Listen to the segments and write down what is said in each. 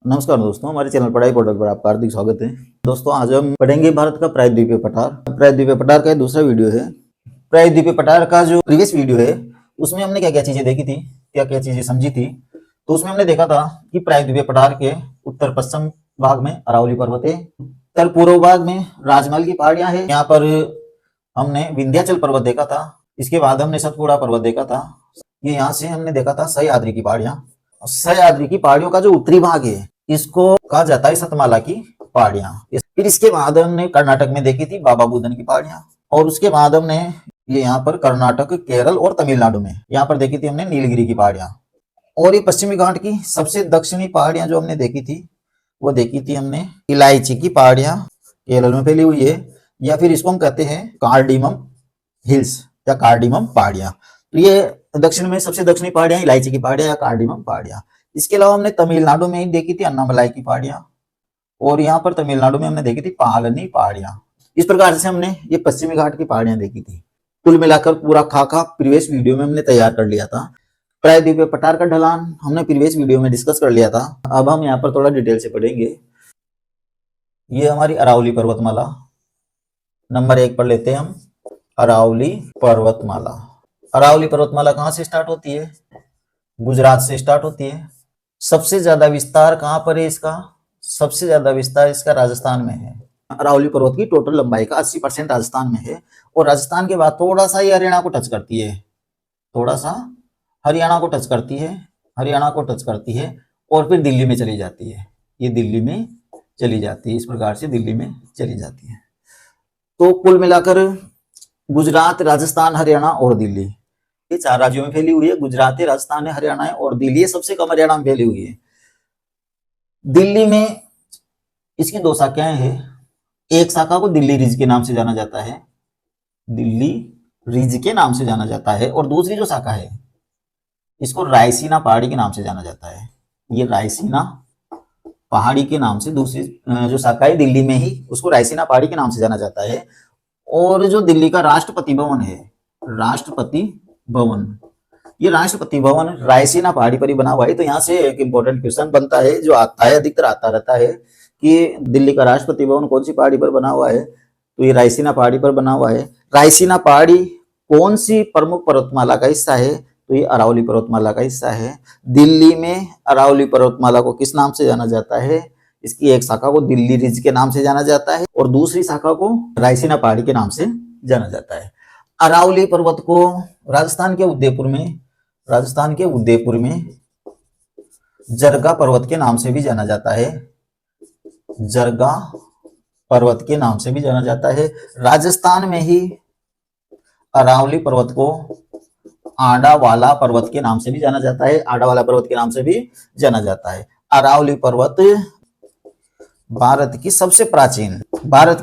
नमस्कार दोस्तों, हमारे चैनल पढ़ाई पोर्टल पर आपका हार्दिक स्वागत है। दोस्तों, आज हम पढ़ेंगे भारत का प्रायद्वीपीय पठार। प्रायद्वीपीय पठार का दूसरा वीडियो है। प्रायद्वीपीय पठार का जो प्रीवियस वीडियो है उसमें हमने क्या क्या चीजें देखी थी, क्या क्या चीजें समझी थी। तो उसमें हमने देखा था कि प्रायद्वीपीय पठार के उत्तर पश्चिम भाग में अरावली पर्वत है, उत्तर पूर्व भाग में राजमहल की पहाड़ियां है। यहाँ पर हमने विंध्याचल पर्वत देखा था। इसके बाद हमने सतपुड़ा पर्वत देखा था। ये यहाँ से हमने देखा था सह्याद्री की पहाड़ियां। सह्याद्री की पहाड़ियों का जो उत्तरी भाग है इसको कहा जाता है सतमाला की पहाड़ियां। फिर इसके बाद हमने कर्नाटक में देखी थी बाबा बुदन की पहाड़ियां, और उसके बाद हमने ये यहाँ पर कर्नाटक, केरल और तमिलनाडु में यहाँ पर देखी थी हमने नीलगिरी की पहाड़ियां। और ये पश्चिमी घाट की सबसे दक्षिणी पहाड़ियां जो हमने देखी थी वो देखी थी हमने इलायची की पहाड़ियां, केरल में फैली हुई है, या फिर इसको हम कहते हैं कार्डिमम हिल्स या कार्डिमम पहाड़ियां। तो ये दक्षिण में सबसे दक्षिणी पहाड़ियां इलायची की पहाड़ियां या कार्डिमम पहाड़ियां। इसके अलावा हमने तमिलनाडु में ही देखी थी अन्नामलाई की पहाड़ियां, और यहाँ पर तमिलनाडु में हमने देखी थी पालनी पहाड़ियां। इस प्रकार से हमने ये पश्चिमी घाट की पहाड़ियां देखी थी। कुल मिलाकर पूरा खाका प्रीवियस वीडियो में हमने तैयार कर लिया था। प्रायद्वीपीय पठार का ढलान हमने प्रीवियस वीडियो में डिस्कस कर लिया था। अब हम यहाँ पर थोड़ा डिटेल से पढ़ेंगे। ये हमारी अरावली पर्वतमाला, नंबर 1 पर लेते हैं हम अरावली पर्वतमाला। अरावली पर्वतमाला कहाँ से स्टार्ट होती है? गुजरात से स्टार्ट होती है। सबसे ज्यादा विस्तार कहाँ पर है इसका? सबसे ज्यादा विस्तार इसका राजस्थान में है। अरावली पर्वत की टोटल लंबाई का 80% राजस्थान में है, और राजस्थान के बाद थोड़ा सा ये हरियाणा को टच करती है, थोड़ा सा हरियाणा को टच करती है, हरियाणा को टच करती है, और फिर दिल्ली में चली जाती है। ये दिल्ली में चली जाती है, इस प्रकार से दिल्ली में चली जाती है। तो कुल मिलाकर गुजरात, राजस्थान, हरियाणा और दिल्ली, ये 4 राज्यों में फैली हुई है। गुजरात है, राजस्थान है, हरियाणा है और दिल्ली सबसे कम हरियाणा में फैली हुई है। दिल्ली में इसकी 2 शाखाएं हैं। एक शाखा को दिल्ली रिज के नाम से जाना जाता है, दिल्ली रिज के नाम से जाना जाता है, और दूसरी जो शाखा है इसको रायसीना पहाड़ी के नाम से जाना जाता है। ये रायसीना पहाड़ी के नाम से दूसरी जो शाखा है दिल्ली में ही, उसको रायसीना पहाड़ी के नाम से जाना जाता है। और जो दिल्ली का राष्ट्रपति भवन है, राष्ट्रपति भवन, ये राष्ट्रपति भवन रायसीना पहाड़ी पर ही बना हुआ है। तो यहाँ से एक इंपॉर्टेंट क्वेश्चन बनता है, जो आता है, अधिकतर आता रहता है, कि दिल्ली का राष्ट्रपति भवन कौन सी पहाड़ी पर बना हुआ है? तो ये रायसीना पहाड़ी पर बना हुआ है। रायसीना पहाड़ी कौन सी प्रमुख पर्वतमाला का हिस्सा है? तो ये अरावली पर्वतमाला का हिस्सा है। दिल्ली में अरावली पर्वतमाला को किस नाम से जाना जाता है? इसकी एक शाखा को दिल्ली रिज के नाम से जाना जाता है, और दूसरी शाखा को रायसीना पहाड़ी के नाम से जाना जाता है। अरावली पर्वत को राजस्थान के उदयपुर में जरगा पर्वत के नाम से भी जाना जाता है, जरगा पर्वत के नाम से भी जाना जाता है। राजस्थान में ही अरावली पर्वत को आडावाला पर्वत के नाम से भी जाना जाता है, आडावाला पर्वत के नाम से भी जाना जाता है। अरावली पर्वत भारत की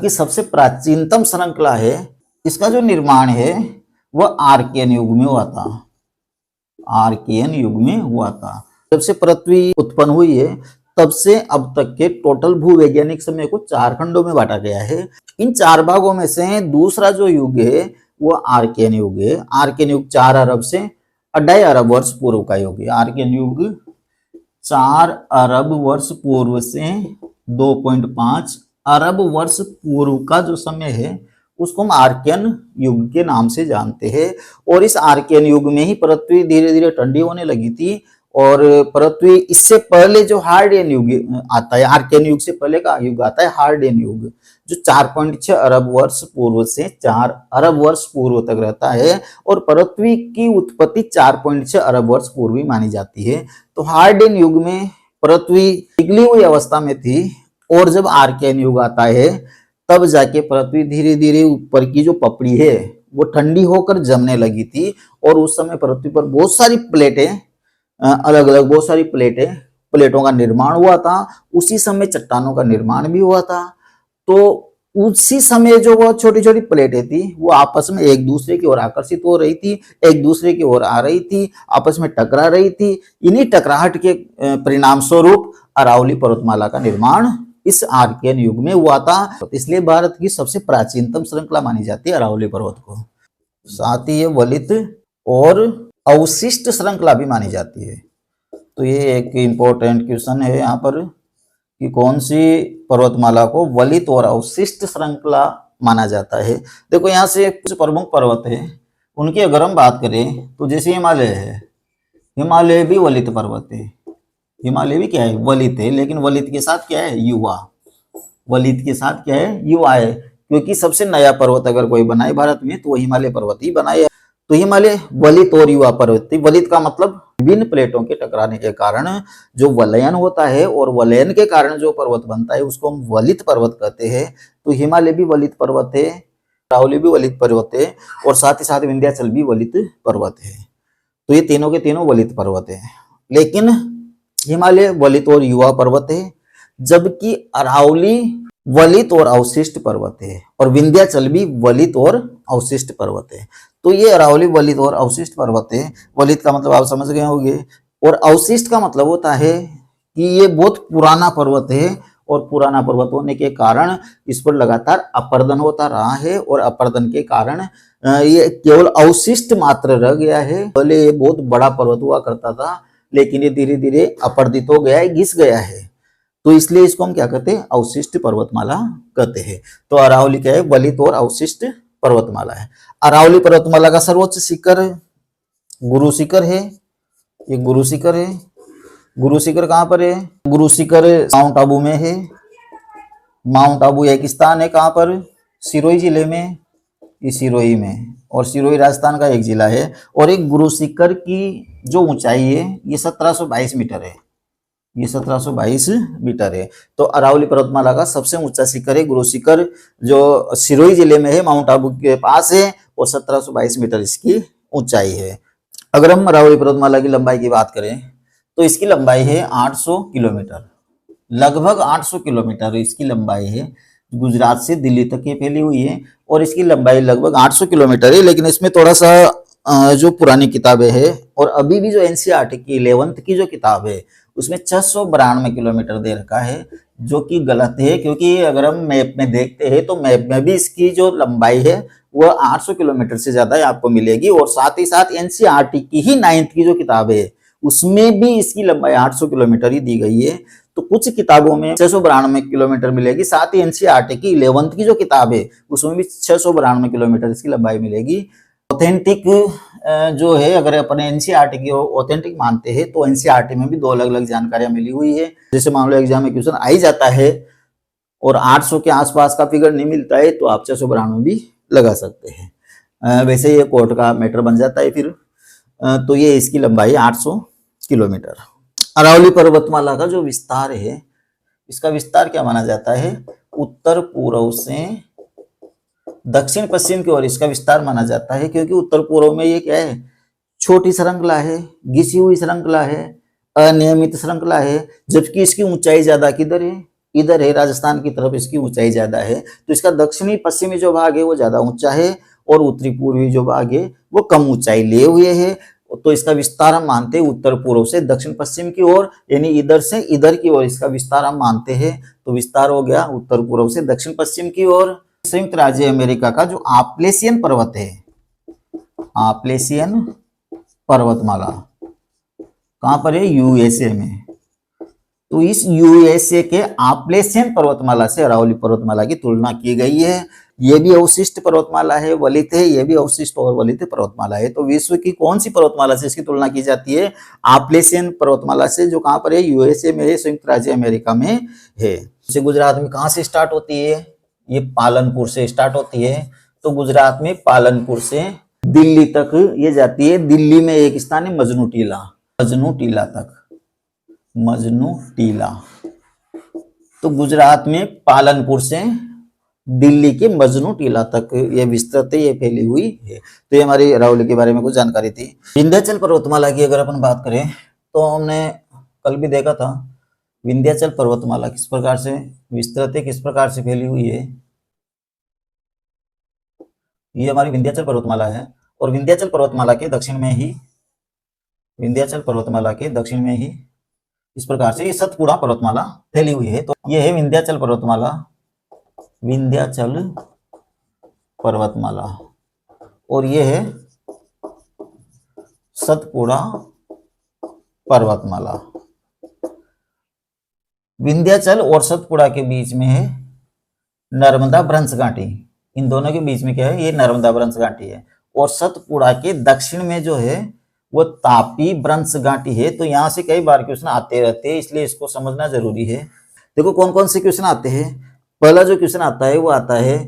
सबसे प्राचीनतम श्रृंखला है। इसका जो निर्माण है वह आर्कियन युग में हुआ था, आर्कियन युग में हुआ था। जब से पृथ्वी उत्पन्न हुई है तब से अब तक के टोटल भूवैज्ञानिक समय को 4 खंडों में बांटा गया है। इन 4 भागों में से दूसरा जो युग है वो आर्कियन युग है। आर्कियन युग 4 अरब से 2.5 अरब वर्ष पूर्व का युग है। आर्कियन युग 4 अरब वर्ष पूर्व से 2.5 अरब वर्ष पूर्व का जो समय है उसको हम आर्कियन युग के नाम से जानते हैं। और इस आर्कियन युग में ही पृथ्वी धीरे धीरे ठंडी होने लगी थी, और पृथ्वी, इससे पहले जो हार्डियन युग आता है, आर्कियन युग से पहले का युग आता है हार्डियन युग, जो 4.6 अरब वर्ष पूर्व से 4 अरब वर्ष पूर्व तक रहता है, और पृथ्वी की उत्पत्ति 4.6 अरब वर्ष पूर्व मानी जाती है। तो हार्डियन युग में पृथ्वी पिघली हुई अवस्था में थी, और जब आर्कियन युग आता है तब जाके पृथ्वी धीरे धीरे ऊपर की जो पपड़ी है वो ठंडी होकर जमने लगी थी, और उस समय पृथ्वी पर बहुत सारी प्लेटें, अलग अलग बहुत सारी प्लेटों का निर्माण हुआ था। उसी समय चट्टानों का निर्माण भी हुआ था। तो उसी समय जो वो छोटी छोटी प्लेटें थी वो आपस में एक दूसरे की ओर आकर्षित हो रही थी, एक दूसरे की ओर आ रही थी, आपस में टकरा रही थी। इन्हीं टकराहट के परिणाम स्वरूप अरावली पर्वतमाला का निर्माण इस आर्कियन युग में हुआ था। इसलिए भारत की सबसे प्राचीनतम श्रृंखला मानी जाती है अरावली पर्वत को। साथ ही ये वलित और अवशिष्ट श्रृंखला भी मानी जाती है। तो ये एक इंपॉर्टेंट क्वेश्चन है यहाँ पर कि कौन सी पर्वतमाला को वलित और अवशिष्ट श्रृंखला माना जाता है। देखो यहाँ से कुछ प्रमुख पर्वत है, उनकी अगर हम बात करें तो जैसे हिमालय है, हिमालय भी वलित पर्वत है। हिमालय भी क्या है, वलित है, लेकिन वलित के साथ क्या है, युवा। वलित के साथ क्या है, युवा है, क्योंकि सबसे नया पर्वत अगर कोई बनाए भारत में तो वो हिमालय पर्वत ही बनाए। तो हिमालय वलित और युवा पर्वत। वलित का मतलब विभिन्न प्लेटों के टकराने के कारण जो वलयन होता है और वलयन के कारण जो पर्वत बनता है उसको हम वलित पर्वत कहते हैं। तो हिमालय भी वलित पर्वत है, अरावली भी वलित पर्वत है, और साथ ही साथ विंध्याचल भी वलित पर्वत है। तो ये तीनों के तीनों वलित पर्वत है। लेकिन हिमालय वलित और युवा पर्वत है, जबकि अरावली वलित और अवशिष्ट पर्वत है, और विंध्याचल भी वलित और अवशिष्ट पर्वत है। तो ये अरावली वलित और अवशिष्ट पर्वत है। वलित का मतलब आप समझ गए होंगे, और अवशिष्ट का मतलब होता है कि ये बहुत पुराना पर्वत है, और पुराना पर्वत होने के कारण इस पर लगातार अपर्दन होता रहा है, और अपर्दन के कारण ये केवल अवशिष्ट मात्र रह गया है। पहले ये बहुत बड़ा पर्वत हुआ करता था, लेकिन ये धीरे धीरे अपर्दित हो गया है, घिस गया है। तो इसलिए इसको हम क्या कहते हैं, अवशिष्ट पर्वतमाला कहते हैं। तो अरावली क्या है, वलित और अवशिष्ट पर्वतमाला है। अरावली पर्वतमाला का सर्वोच्च शिखर गुरु शिखर है। ये गुरु शिखर है। गुरु शिखर कहाँ पर है, गुरु शिखर माउंट आबू में है। माउंट आबू एक स्थान है, कहाँ पर, सिरोही जिले में, ये सिरोही में, और सिरोही राजस्थान का एक जिला है। और एक गुरु शिखर की जो ऊंचाई है ये 1722 मीटर है। ये 1722 मीटर है। तो अरावली पर्वतमाला का सबसे ऊंचा शिखर है गुरु शिखर, जो सिरोही जिले में है, माउंट आबू के पास है, और 1722 मीटर इसकी ऊंचाई है। अगर हम अरावली पर्वतमाला की लंबाई की बात करें तो इसकी लंबाई है 800 किलोमीटर, लगभग 800 किलोमीटर इसकी लंबाई है। गुजरात से दिल्ली तक ये फैली हुई है, और इसकी लंबाई लगभग 800 किलोमीटर है। लेकिन इसमें थोड़ा सा जो पुरानी किताबें हैं, और अभी भी जो एनसीईआरटी की 11th की जो किताब है उसमें 692 किलोमीटर दे रखा है, जो कि गलत है। क्योंकि अगर हम मैप में देखते हैं तो मैप में भी इसकी जो लंबाई है वह 800 किलोमीटर से ज्यादा आपको मिलेगी, और साथ ही साथ एनसीईआरटी की ही 9th की जो किताब है उसमें भी इसकी लंबाई 800 किलोमीटर ही दी गई है। तो कुछ किताबों में 692 किलोमीटर मिलेगी, साथ ही एनसीईआरटी की 11th की जो किताब है उसमें भी 692 किलोमीटर इसकी लंबाई मिलेगी। ऑथेंटिक जो है, अगर अपन एनसीईआरटी की ऑथेंटिक मानते हैं तो एनसीईआरटी में भी दो अलग अलग जानकारियां मिली हुई है। जैसे मान लो एग्जाम में क्वेश्चन आ ही जाता है और 800 के आसपास का फिगर नहीं मिलता है तो आप 692 भी लगा सकते हैं। वैसे ये कोर्ट का मैटर बन जाता है फिर। तो ये इसकी लंबाई 800 किलोमीटर। अरावली पर्वतमाला का जो विस्तार है, इसका विस्तार क्या माना जाता है, उत्तर पूर्व से दक्षिण पश्चिम की ओर इसका विस्तार माना जाता है। क्योंकि उत्तर पूर्व में ये क्या है, छोटी श्रृंखला है, घिसी हुई श्रृंखला है, अनियमित श्रृंखला है। जबकि इसकी ऊंचाई ज्यादा किधर है, इधर है, राजस्थान की तरफ इसकी ऊंचाई ज्यादा है। तो इसका दक्षिणी पश्चिमी जो भाग है वो ज्यादा ऊंचा है, और उत्तरी पूर्वी जो भाग है वो कम ऊंचाई लिए हुए है। तो इसका विस्तार हम मानते हैं उत्तर पूर्व से दक्षिण पश्चिम की ओर, यानी इधर से इधर की ओर इसका विस्तार हम मानते हैं। तो विस्तार हो गया उत्तर पूर्व से दक्षिण पश्चिम की ओर। संयुक्त राज्य अमेरिका का जो आपलेशियन पर्वत है, आपलेशियन पर्वतमाला कहां पर है, यूएसए में। तो इस यूएसए के आपलेशियन पर्वतमाला से अरावली पर्वतमाला की तुलना की गई है। ये भी अवशिष्ट पर्वतमाला है, वलित है, ये भी अवशिष्ट और वलित पर्वतमाला है। तो विश्व की कौन सी पर्वतमाला से इसकी तुलना की जाती है, आपलेशियन पर्वतमाला से, जो कहां पर है, यूएसए में है, संयुक्त राज्य अमेरिका में है। जैसे गुजरात में कहां से स्टार्ट होती है, ये पालनपुर से स्टार्ट होती है। तो गुजरात में पालनपुर से दिल्ली तक ये जाती है। दिल्ली में एक स्थान है मजनू टीला, मजनू टीला तक, मजनू टीला। तो गुजरात में पालनपुर से दिल्ली के मजनू टीला तक ये विस्तृत है, ये फैली हुई है। तो ये हमारी अरावली के बारे में कुछ जानकारी थी। विंध्याचल पर्वतमाला की अगर अपन बात करें तो हमने कल भी देखा था, विंध्याचल पर्वतमाला किस प्रकार से विस्तृत है, किस प्रकार से फैली हुई है। ये हमारी विंध्याचल पर्वतमाला है, और विंध्याचल पर्वतमाला के दक्षिण में ही, विंध्याचल पर्वतमाला के दक्षिण में ही इस प्रकार से ये सतपुड़ा पर्वतमाला फैली हुई है। तो ये है विंध्याचल पर्वतमाला, विंध्याचल पर्वतमाला, और ये है सतपुड़ा पर्वतमाला। विंध्याचल और सतपुड़ा के बीच में है नर्मदा भ्रंश घाटी। इन दोनों के बीच में क्या है, ये नर्मदा भ्रंश घाटी है। और सतपुड़ा के दक्षिण में जो है वो तापी भ्रंश घाटी है। तो यहाँ से कई बार क्वेश्चन आते रहते हैं, इसलिए इसको समझना जरूरी है। देखो कौन कौन से क्वेश्चन आते हैं। पहला जो क्वेश्चन आता है वो आता है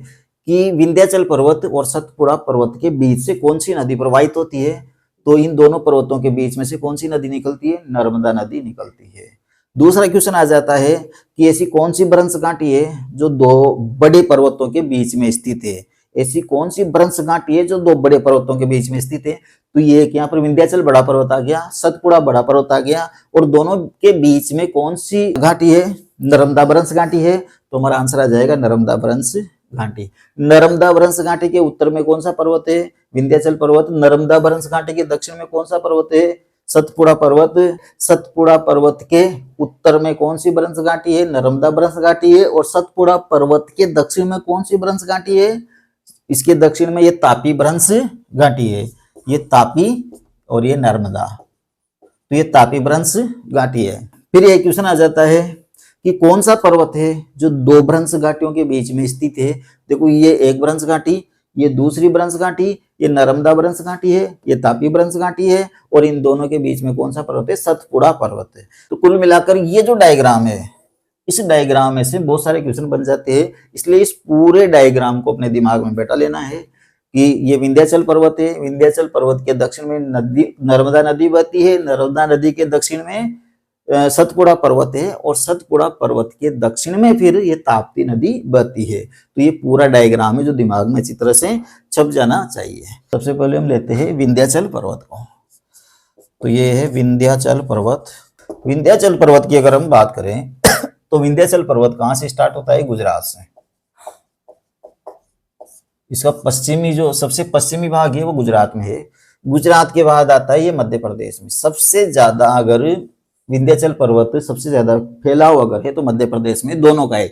कि विंध्याचल पर्वत और सतपुड़ा पर्वत के बीच से कौन सी नदी प्रवाहित होती है। तो इन दोनों पर्वतों के बीच में से कौन सी नदी निकलती है, नर्मदा नदी निकलती है। दूसरा क्वेश्चन आ जाता है कि ऐसी कौन सी भ्रंश घाटी है जो दो बड़े पर्वतों के बीच में स्थित है। ऐसी कौन सी भ्रंश घाटी है जो दो बड़े पर्वतों के बीच में स्थित है। तो ये यहाँ पर विंध्याचल बड़ा पर्वत आ गया, सतपुड़ा बड़ा पर्वत आ गया, और दोनों के बीच में कौन सी घाटी है, नर्मदा भ्रंश घाटी है। तो हमारा आंसर आ जाएगा नर्मदा भ्रंश घाटी। नर्मदा भ्रंश घाटी के उत्तर में कौन सा पर्वत है, विंध्याचल पर्वत। नर्मदा भ्रंश घाटी के दक्षिण में कौन सा पर्वत है, सतपुड़ा पर्वत। सतपुड़ा पर्वत के उत्तर में कौन सी भ्रंश घाटी है, नर्मदा भ्रंश घाटी है। और सतपुड़ा पर्वत के दक्षिण में कौन सी भ्रंश घाटी है, इसके दक्षिण में ये तापी भ्रंश घाटी है। ये तापी और ये नर्मदा, तो ये तापी भ्रंश घाटी है। फिर ये क्वेश्चन आ जाता है कि कौन सा पर्वत है जो दो भ्रंश घाटियों के बीच में स्थित है। देखो ये एक भ्रंश घाटी, ये दूसरी भ्रंश घाटी, ये नर्मदा भ्रंश घाटी है, ये तापी भ्रंश घाटी है, और इन दोनों के बीच में कौन सा पर्वत है, सतपुड़ा पर्वत है। तो कुल मिलाकर ये जो डायग्राम है, इस डायग्राम में से बहुत सारे क्वेश्चन बन जाते हैं। इसलिए इस पूरे डायग्राम को अपने दिमाग में बैठा लेना है कि ये विंध्याचल पर्वत है, विंध्याचल पर्वत के दक्षिण में नदी नर्मदा नदी बहती है, नर्मदा नदी के दक्षिण में सतपुड़ा पर्वत है, और सतपुड़ा पर्वत के दक्षिण में फिर ये ताप्ती नदी बहती है। तो ये पूरा डायग्राम है जो दिमाग में अच्छी तरह से छप जाना चाहिए। सबसे पहले हम लेते हैं विंध्याचल पर्वत को। तो ये है विंध्याचल पर्वत। विंध्याचल पर्वत की अगर हम बात करें तो विंध्याचल पर्वत कहाँ से स्टार्ट होता है, गुजरात से। इसका पश्चिमी जो सबसे पश्चिमी भाग है वो गुजरात में है। गुजरात के बाद आता है ये मध्य प्रदेश में। सबसे ज्यादा अगर विंध्याचल पर्वत सबसे ज्यादा फैलाव अगर है तो मध्य प्रदेश में, दोनों का है,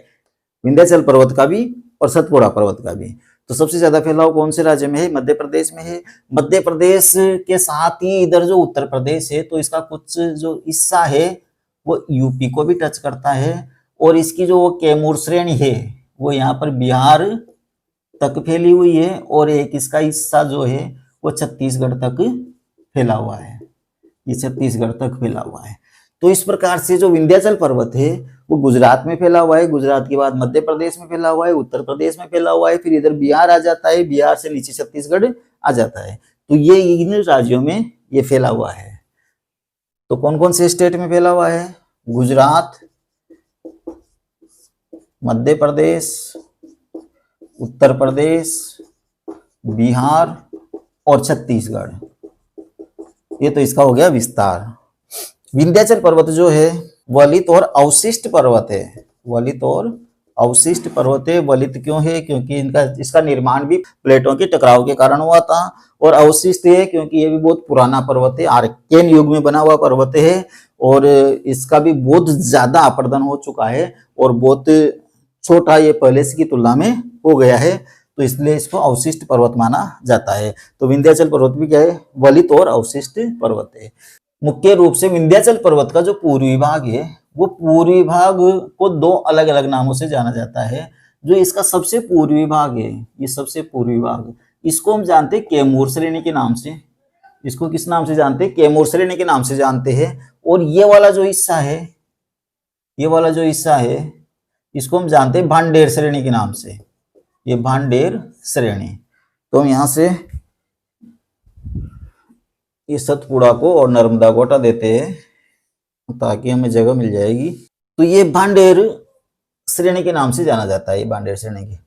विंध्याचल पर्वत का भी और सतपुड़ा पर्वत का भी। तो सबसे ज्यादा फैलाव कौन से राज्य में है, मध्य प्रदेश में है। मध्य प्रदेश के साथ ही इधर जो उत्तर प्रदेश है, तो इसका कुछ जो हिस्सा है वो यूपी को भी टच करता है, और इसकी जो कैमूर श्रेणी है वो यहाँ पर बिहार तक फैली हुई है, और एक इसका हिस्सा जो है वो छत्तीसगढ़ तक फैला हुआ है। ये छत्तीसगढ़ तक फैला हुआ है। तो इस प्रकार से जो विंध्याचल पर्वत है वो गुजरात में फैला हुआ है, गुजरात के बाद मध्य प्रदेश में फैला हुआ है, उत्तर प्रदेश में फैला हुआ है, फिर इधर बिहार आ जाता है, बिहार से नीचे छत्तीसगढ़ आ जाता है। तो ये इन राज्यों में ये फैला हुआ है। तो कौन कौन से स्टेट में फैला हुआ है, गुजरात, मध्य प्रदेश, उत्तर प्रदेश, बिहार और छत्तीसगढ़। ये तो इसका हो गया विस्तार। विंध्याचल पर्वत जो है वलित और अवशिष्ट पर्वत है। वलित और अवशिष्ट पर्वत है। वलित क्यों है, क्योंकि इसका निर्माण भी प्लेटों के टकराव के कारण हुआ था। और अवशिष्ट है क्योंकि ये भी बहुत पुराना पर्वत है, आर्कियन युग में बना हुआ पर्वत है, और इसका भी बहुत ज्यादा अपरदन हो चुका है, और बहुत छोटा ये पहले की तुलना में हो गया है। तो इसलिए इसको अवशिष्ट पर्वत माना जाता है। तो विंध्याचल पर्वत भी क्या है, वलित और अवशिष्ट पर्वत है। मुख्य रूप से विंध्याचल पर्वत का जो पूर्वी भाग है वो पूर्वी भाग को दो अलग अलग नामों से जाना जाता है। जो इसका सबसे पूर्वी भाग है, ये सबसे पूर्वी भाग, इसको हम जानते हैं कैमूर श्रेणी के नाम से। इसको किस नाम से जानते हैं, कैमूर श्रेणी के नाम से जानते हैं। और ये वाला जो हिस्सा है, ये वाला जो हिस्सा है, इसको हम जानते हैं भांडेर श्रेणी के नाम से। ये भांडेर श्रेणी। तो हम यहाँ से ये सतपुड़ा को और नर्मदा को हटा देते हैं ताकि हमें जगह मिल जाएगी। तो ये भांडेर श्रेणी के नाम से जाना जाता है, ये भांडेर श्रेणी की।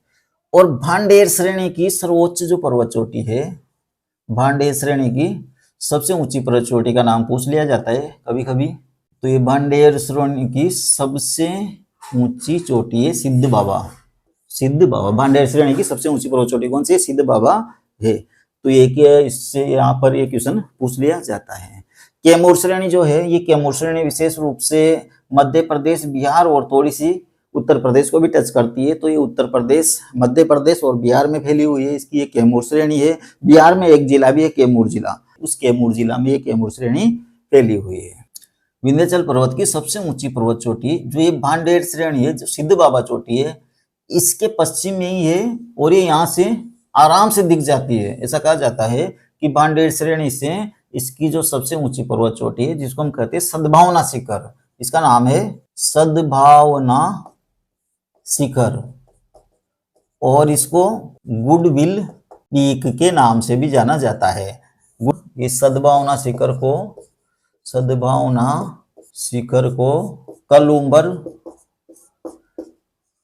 और भांडेर श्रेणी की सर्वोच्च जो पर्वत चोटी है, भांडेर श्रेणी की सबसे ऊंची पर्वत चोटी का नाम पूछ लिया जाता है कभी कभी। तो ये भांडेर श्रेणी की सबसे ऊंची चोटी है सिद्ध बाबा। सिद्ध बाबा, भांडेर श्रेणी की सबसे ऊंची पर्वत चोटी कौन सी है, सिद्ध बाबा है। तो ये इससे यहाँ पर ये क्वेश्चन पूछ लिया जाता है। कैमूर श्रेणी जो है, ये कैमूर श्रेणी विशेष रूप से मध्य प्रदेश, बिहार और थोड़ी सी उत्तर प्रदेश को भी टच करती है। तो ये उत्तर प्रदेश, मध्य प्रदेश और बिहार में फैली हुई है, इसकी ये कैमूर श्रेणी है। बिहार में एक जिला भी है कैमूर जिला, उस कैमूर जिला में ये कैमूर श्रेणी फैली हुई है। विंध्याचल पर्वत की सबसे ऊंची पर्वत चोटी जो ये भांडेर श्रेणी है, जो सिद्ध बाबा चोटी है, इसके पश्चिम में ही है और ये यहाँ से आराम से दिख जाती है। ऐसा कहा जाता है कि भांडेर श्रेणी से इसकी जो सबसे ऊंची पर्वत चोटी है, जिसको हम कहते हैं सद्भावना शिखर, इसका नाम है सद्भावना शिखर, और इसको गुडविल पीक के नाम से भी जाना जाता है। ये सद्भावना शिखर को कलुम्बर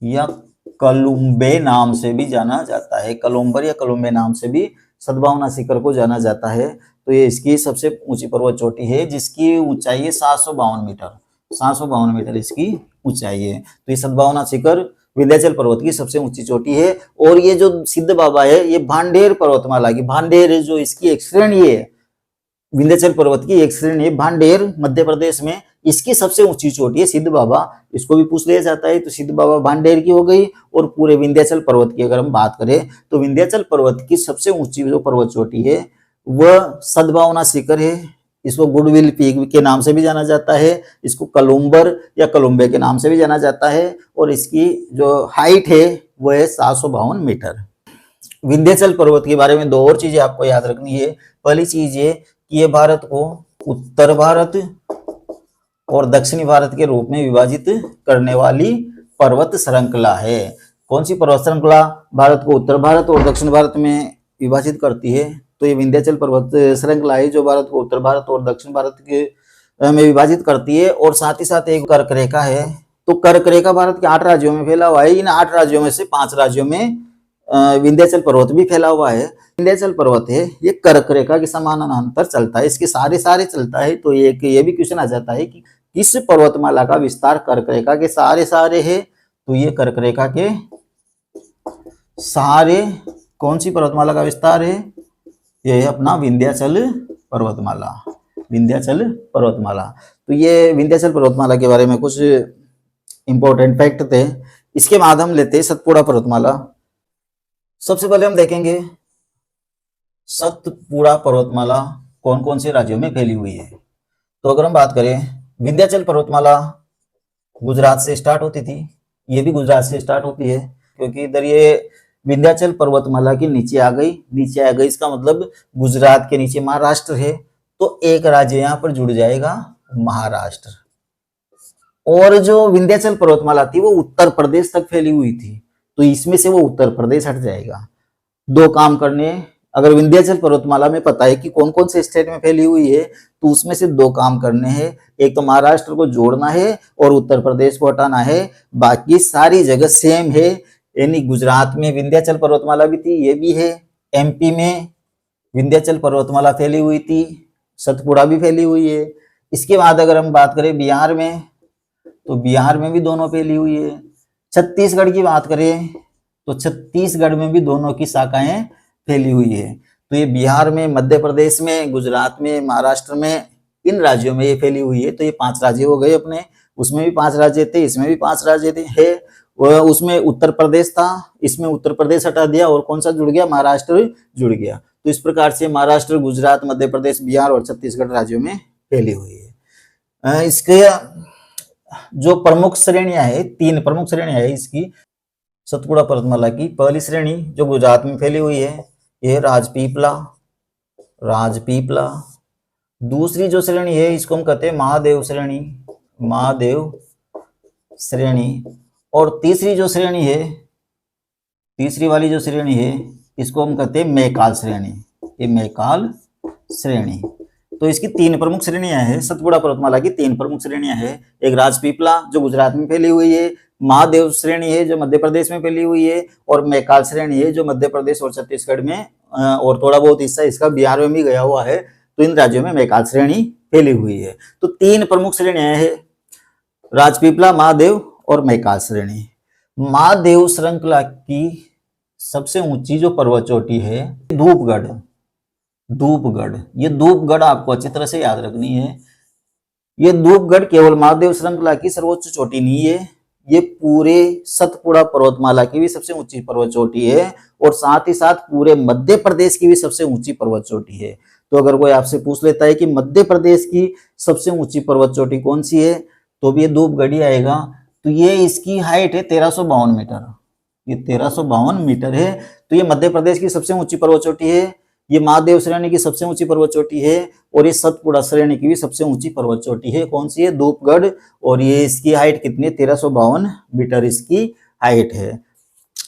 या कलुम्बे नाम से भी जाना जाता है। कलुम्बर या कलुम्बे नाम से भी सद्भावना शिखर को जाना जाता है। तो ये इसकी सबसे ऊंची पर्वत चोटी है, जिसकी ऊंचाई है 752 मीटर। 752 मीटर इसकी ऊंचाई है। तो ये सद्भावना शिखर विंध्याचल पर्वत की सबसे ऊंची चोटी है। और ये जो सिद्ध बाबा है, ये भांडेर पर्वतमाला की, भांडेर जो इसकी एक श्रेणी है, विंध्याचल पर्वत की एक श्रेणी है भांडेर, मध्य प्रदेश में, इसकी सबसे ऊंची चोटी है सिद्ध बाबा। इसको भी पूछ लिया जाता है। तो सिद्ध बाबा भांडेर की हो गई। और पूरे विंध्याचल पर्वत की अगर हम बात करें तो विंध्याचल पर्वत की सबसे ऊंची जो पर्वत चोटी है वह सद्भावना शिखर है। इसको गुडविल पीक के नाम से भी जाना जाता है, इसको कलुम्बर या कलुम्बे के नाम से भी जाना जाता है। और इसकी जो हाइट है वह है 752 मीटर। विंध्याचल पर्वत के बारे में दो और चीजें आपको याद रखनी है। पहली चीज ये कि ये भारत को उत्तर भारत और दक्षिणी भारत के रूप में विभाजित करने वाली पर्वत श्रृंखला है। कौन सी पर्वत श्रृंखला भारत को उत्तर भारत और दक्षिण भारत में विभाजित करती है? तो ये विंध्याचल पर्वत श्रृंखला है जो भारत को उत्तर भारत और दक्षिण भारत के में विभाजित करती है। और साथ ही साथ एक कर्क रेखा है। तो कर्क रेखा भारत के 8 राज्यों में फैला हुआ है। इन 8 राज्यों में से 5 राज्यों में विंध्याचल पर्वत भी फैला हुआ है। विंध्याचल पर्वत है ये कर्क रेखा के समानांतर चलता है, इसके सारे चलता है। तो ये भी क्वेश्चन आ जाता है कि किस पर्वतमाला का विस्तार कर्क रेखा के सारे है? तो ये कर्क रेखा के सारे कौन सी पर्वतमाला का विस्तार है? ये है अपना विंध्याचल पर्वतमाला। विंध्याचल पर्वतमाला। तो ये विंध्याचल पर्वतमाला के बारे में कुछ इंपॉर्टेंट फैक्ट थे। इसके बाद हम लेते हैं सतपुड़ा पर्वतमाला। सबसे पहले हम देखेंगे सतपुड़ा पर्वतमाला कौन कौन से राज्यों में फैली हुई है। तो अगर हम बात करें, विंध्याचल पर्वतमाला गुजरात से स्टार्ट होती थी, ये भी गुजरात से स्टार्ट होती है, क्योंकि इधर ये विंध्याचल पर्वतमाला के नीचे आ गई। इसका मतलब गुजरात के नीचे महाराष्ट्र है, तो एक राज्य यहाँ पर जुड़ जाएगा, महाराष्ट्र। और जो विंध्याचल पर्वतमाला थी वो उत्तर प्रदेश तक फैली हुई थी, तो इसमें से वो उत्तर प्रदेश हट जाएगा। दो काम करने, अगर विंध्याचल पर्वतमाला में पता है कि कौन कौन से स्टेट में फैली हुई है, तो उसमें से 2 काम करने हैं। एक तो महाराष्ट्र को जोड़ना है और उत्तर प्रदेश को हटाना है। बाकी सारी जगह सेम है, यानी गुजरात में विंध्याचल पर्वतमाला भी थी, ये भी है। एमपी में विंध्याचल पर्वतमाला फैली हुई थी, सतपुड़ा भी फैली हुई है। इसके बाद अगर हम बात करें बिहार में, तो बिहार में भी दोनों फैली हुई है। छत्तीसगढ़ की बात करें तो छत्तीसगढ़ में भी दोनों की शाखाएं फैली हुई है। तो ये बिहार में, मध्य प्रदेश में, गुजरात में, महाराष्ट्र में, इन राज्यों में ये फैली हुई है। तो ये 5 राज्य हो गए अपने। उसमें भी 5 राज्य थे, इसमें भी 5 राज्य थे है। उसमें उत्तर प्रदेश था, इसमें उत्तर प्रदेश हटा दिया और कौन सा जुड़ गया? महाराष्ट्र जुड़ गया। तो इस प्रकार से महाराष्ट्र, गुजरात, मध्य प्रदेश, बिहार और छत्तीसगढ़ राज्यों में फैली हुई है। इसके जो प्रमुख श्रेणियां है, 3 प्रमुख श्रेणियां है इसकी सतपुड़ा पर्वतमाला की। पहली श्रेणी जो गुजरात में फैली हुई है, ये राजपीपला। दूसरी जो श्रेणी है इसको हम कहते हैं महादेव श्रेणी। और तीसरी जो श्रेणी है, तीसरी वाली जो श्रेणी है, इसको हम कहते हैं मैकाल श्रेणी। ये मैकाल श्रेणी। तो इसकी 3 प्रमुख श्रेणियां हैं। सतपुड़ा पर्वतमाला की 3 प्रमुख श्रेणियां हैं। एक राजपीपला जो गुजरात में फैली हुई है, महादेव श्रेणी है जो मध्य प्रदेश में फैली हुई है, और मैकाल श्रेणी है जो मध्य प्रदेश और छत्तीसगढ़ में, और थोड़ा बहुत हिस्सा इसका बिहार में भी गया हुआ है। तो इन राज्यों में मैकाल श्रेणी फैली हुई है। तो 3 प्रमुख श्रेणियां हैं, राजपीपला, महादेव और मैकाल श्रेणी। महादेव श्रृंखला की सबसे ऊंची जो पर्वत चोटी है धूपगढ़। ये धूपगढ़ आपको अच्छी तरह से याद रखनी है। ये धूपगढ़ केवल महादेव श्रृंखला की सर्वोच्च चोटी नहीं है, ये पूरे सतपुड़ा पर्वतमाला की भी सबसे ऊंची पर्वत चोटी है, और साथ ही साथ पूरे मध्य प्रदेश की भी सबसे ऊंची पर्वत चोटी है। तो अगर कोई आपसे पूछ लेता है कि मध्य प्रदेश की सबसे ऊंची पर्वत चोटी कौन सी है, तो भी ये धूपगढ़ी आएगा। तो ये इसकी हाइट है 1352 मीटर, ये 1352 मीटर है। तो ये मध्य प्रदेश की सबसे ऊंची पर्वत चोटी है, ये महादेव श्रेणी की सबसे ऊंची पर्वत चोटी है, और ये सतपुड़ा श्रेणी की भी सबसे ऊंची पर्वत चोटी है। कौन सी है? धूपगढ़। और ये इसकी हाइट कितनी है? 1352 मीटर इसकी हाइट है।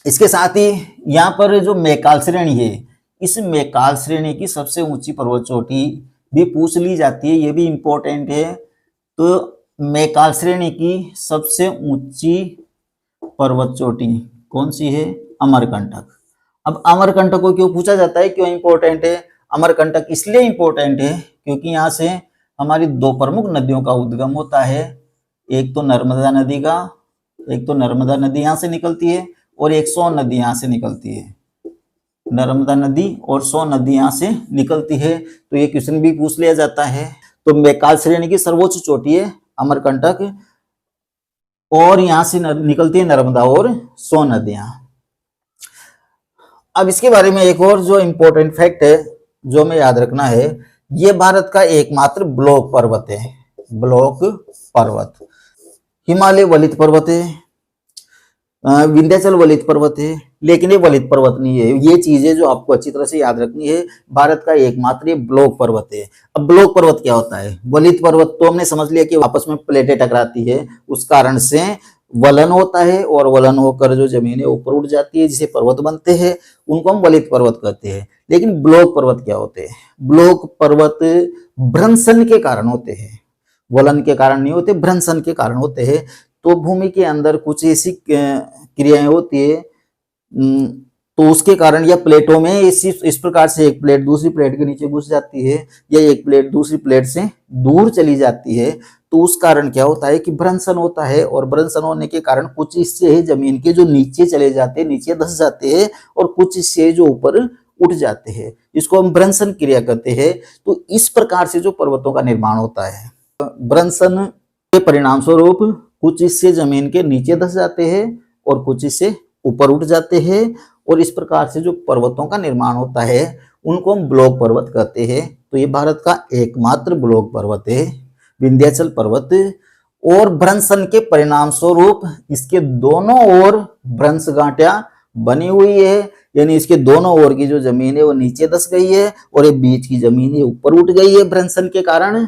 इसके साथ ही यहाँ पर जो मैकाल श्रेणी है, इस मैकाल श्रेणी की सबसे ऊंची पर्वत चोटी भी पूछ ली जाती है, ये भी इंपॉर्टेंट है। तो मैकाल श्रेणी की सबसे ऊंची पर्वत चोटी कौन सी है? अमरकंटक। अब अमरकंटक को क्यों पूछा जाता है, क्यों इंपॉर्टेंट है? अमरकंटक इसलिए इंपॉर्टेंट है क्योंकि यहाँ से हमारी दो प्रमुख नदियों का उद्गम होता है। एक तो नर्मदा नदी का, एक तो नर्मदा नदी यहाँ से निकलती है, और एक सोन नदी यहाँ से निकलती है। नर्मदा नदी और सोन नदी यहाँ से निकलती है। तो ये क्वेश्चन भी पूछ लिया जाता है। तो मैकाल श्रेणी की सर्वोच्च चोटी है अमरकंटक, और यहाँ से निकलती है नर्मदा और सोन नदियां। अब इसके बारे में एक और जो इंपॉर्टेंट फैक्ट है जो हमें याद रखना है, ये भारत का एकमात्र ब्लॉक पर्वत है। ब्लॉक पर्वत। हिमालय वलित पर्वत है, विंध्याचल वलित पर्वत है, लेकिन ये वलित पर्वत नहीं है। ये चीजें जो आपको अच्छी तरह से याद रखनी है, भारत का एकमात्र ब्लॉक पर्वत है। अब ब्लॉक पर्वत क्या होता है? वलित पर्वत तो हमने समझ लिया कि आपस में प्लेटें टकराती है, उस कारण से वलन होता है, और वलन होकर जो जमीन है ऊपर उठ जाती है, जिसे पर्वत बनते हैं, उनको हम वलित पर्वत कहते हैं। लेकिन ब्लॉक पर्वत क्या होते हैं? ब्लॉक पर्वत भ्रंशन के कारण होते हैं, वलन के कारण नहीं होते, भ्रंशन के कारण होते हैं। तो भूमि के अंदर कुछ ऐसी क्रियाएं होती है, तो उसके कारण या प्लेटों में इस प्रकार से एक प्लेट दूसरी प्लेट के नीचे घुस जाती है, या एक प्लेट दूसरी प्लेट से दूर चली जाती है। तो उस कारण क्या होता है कि भ्रंशन होता है, और भ्रंशन होने के कारण कुछ हिस्से जमीन के जो नीचे चले जाते हैं, नीचे धंस जाते हैं, और कुछ हिस्से जो ऊपर उठ जाते हैं, इसको हम भ्रंशन क्रिया कहते हैं। तो इस प्रकार से जो पर्वतों का निर्माण होता है, भ्रंशन के परिणाम स्वरूप कुछ हिस्से जमीन के नीचे धंस जाते हैं और कुछ हिस्से ऊपर उठ जाते हैं, और इस प्रकार से जो पर्वतों का निर्माण होता है उनको हम ब्लॉक पर्वत कहते हैं। तो ये भारत का एकमात्र ब्लॉक पर्वत है, विंध्याचल पर्वत। और भ्रंशन के परिणाम स्वरूप इसके दोनों ओर भ्रंश गांठियां बनी हुई है, यानी इसके दोनों ओर की जो जमीन है वो नीचे धंस गई है, और ये बीच की जमीन है ऊपर उठ गई है भ्रंशन के कारण।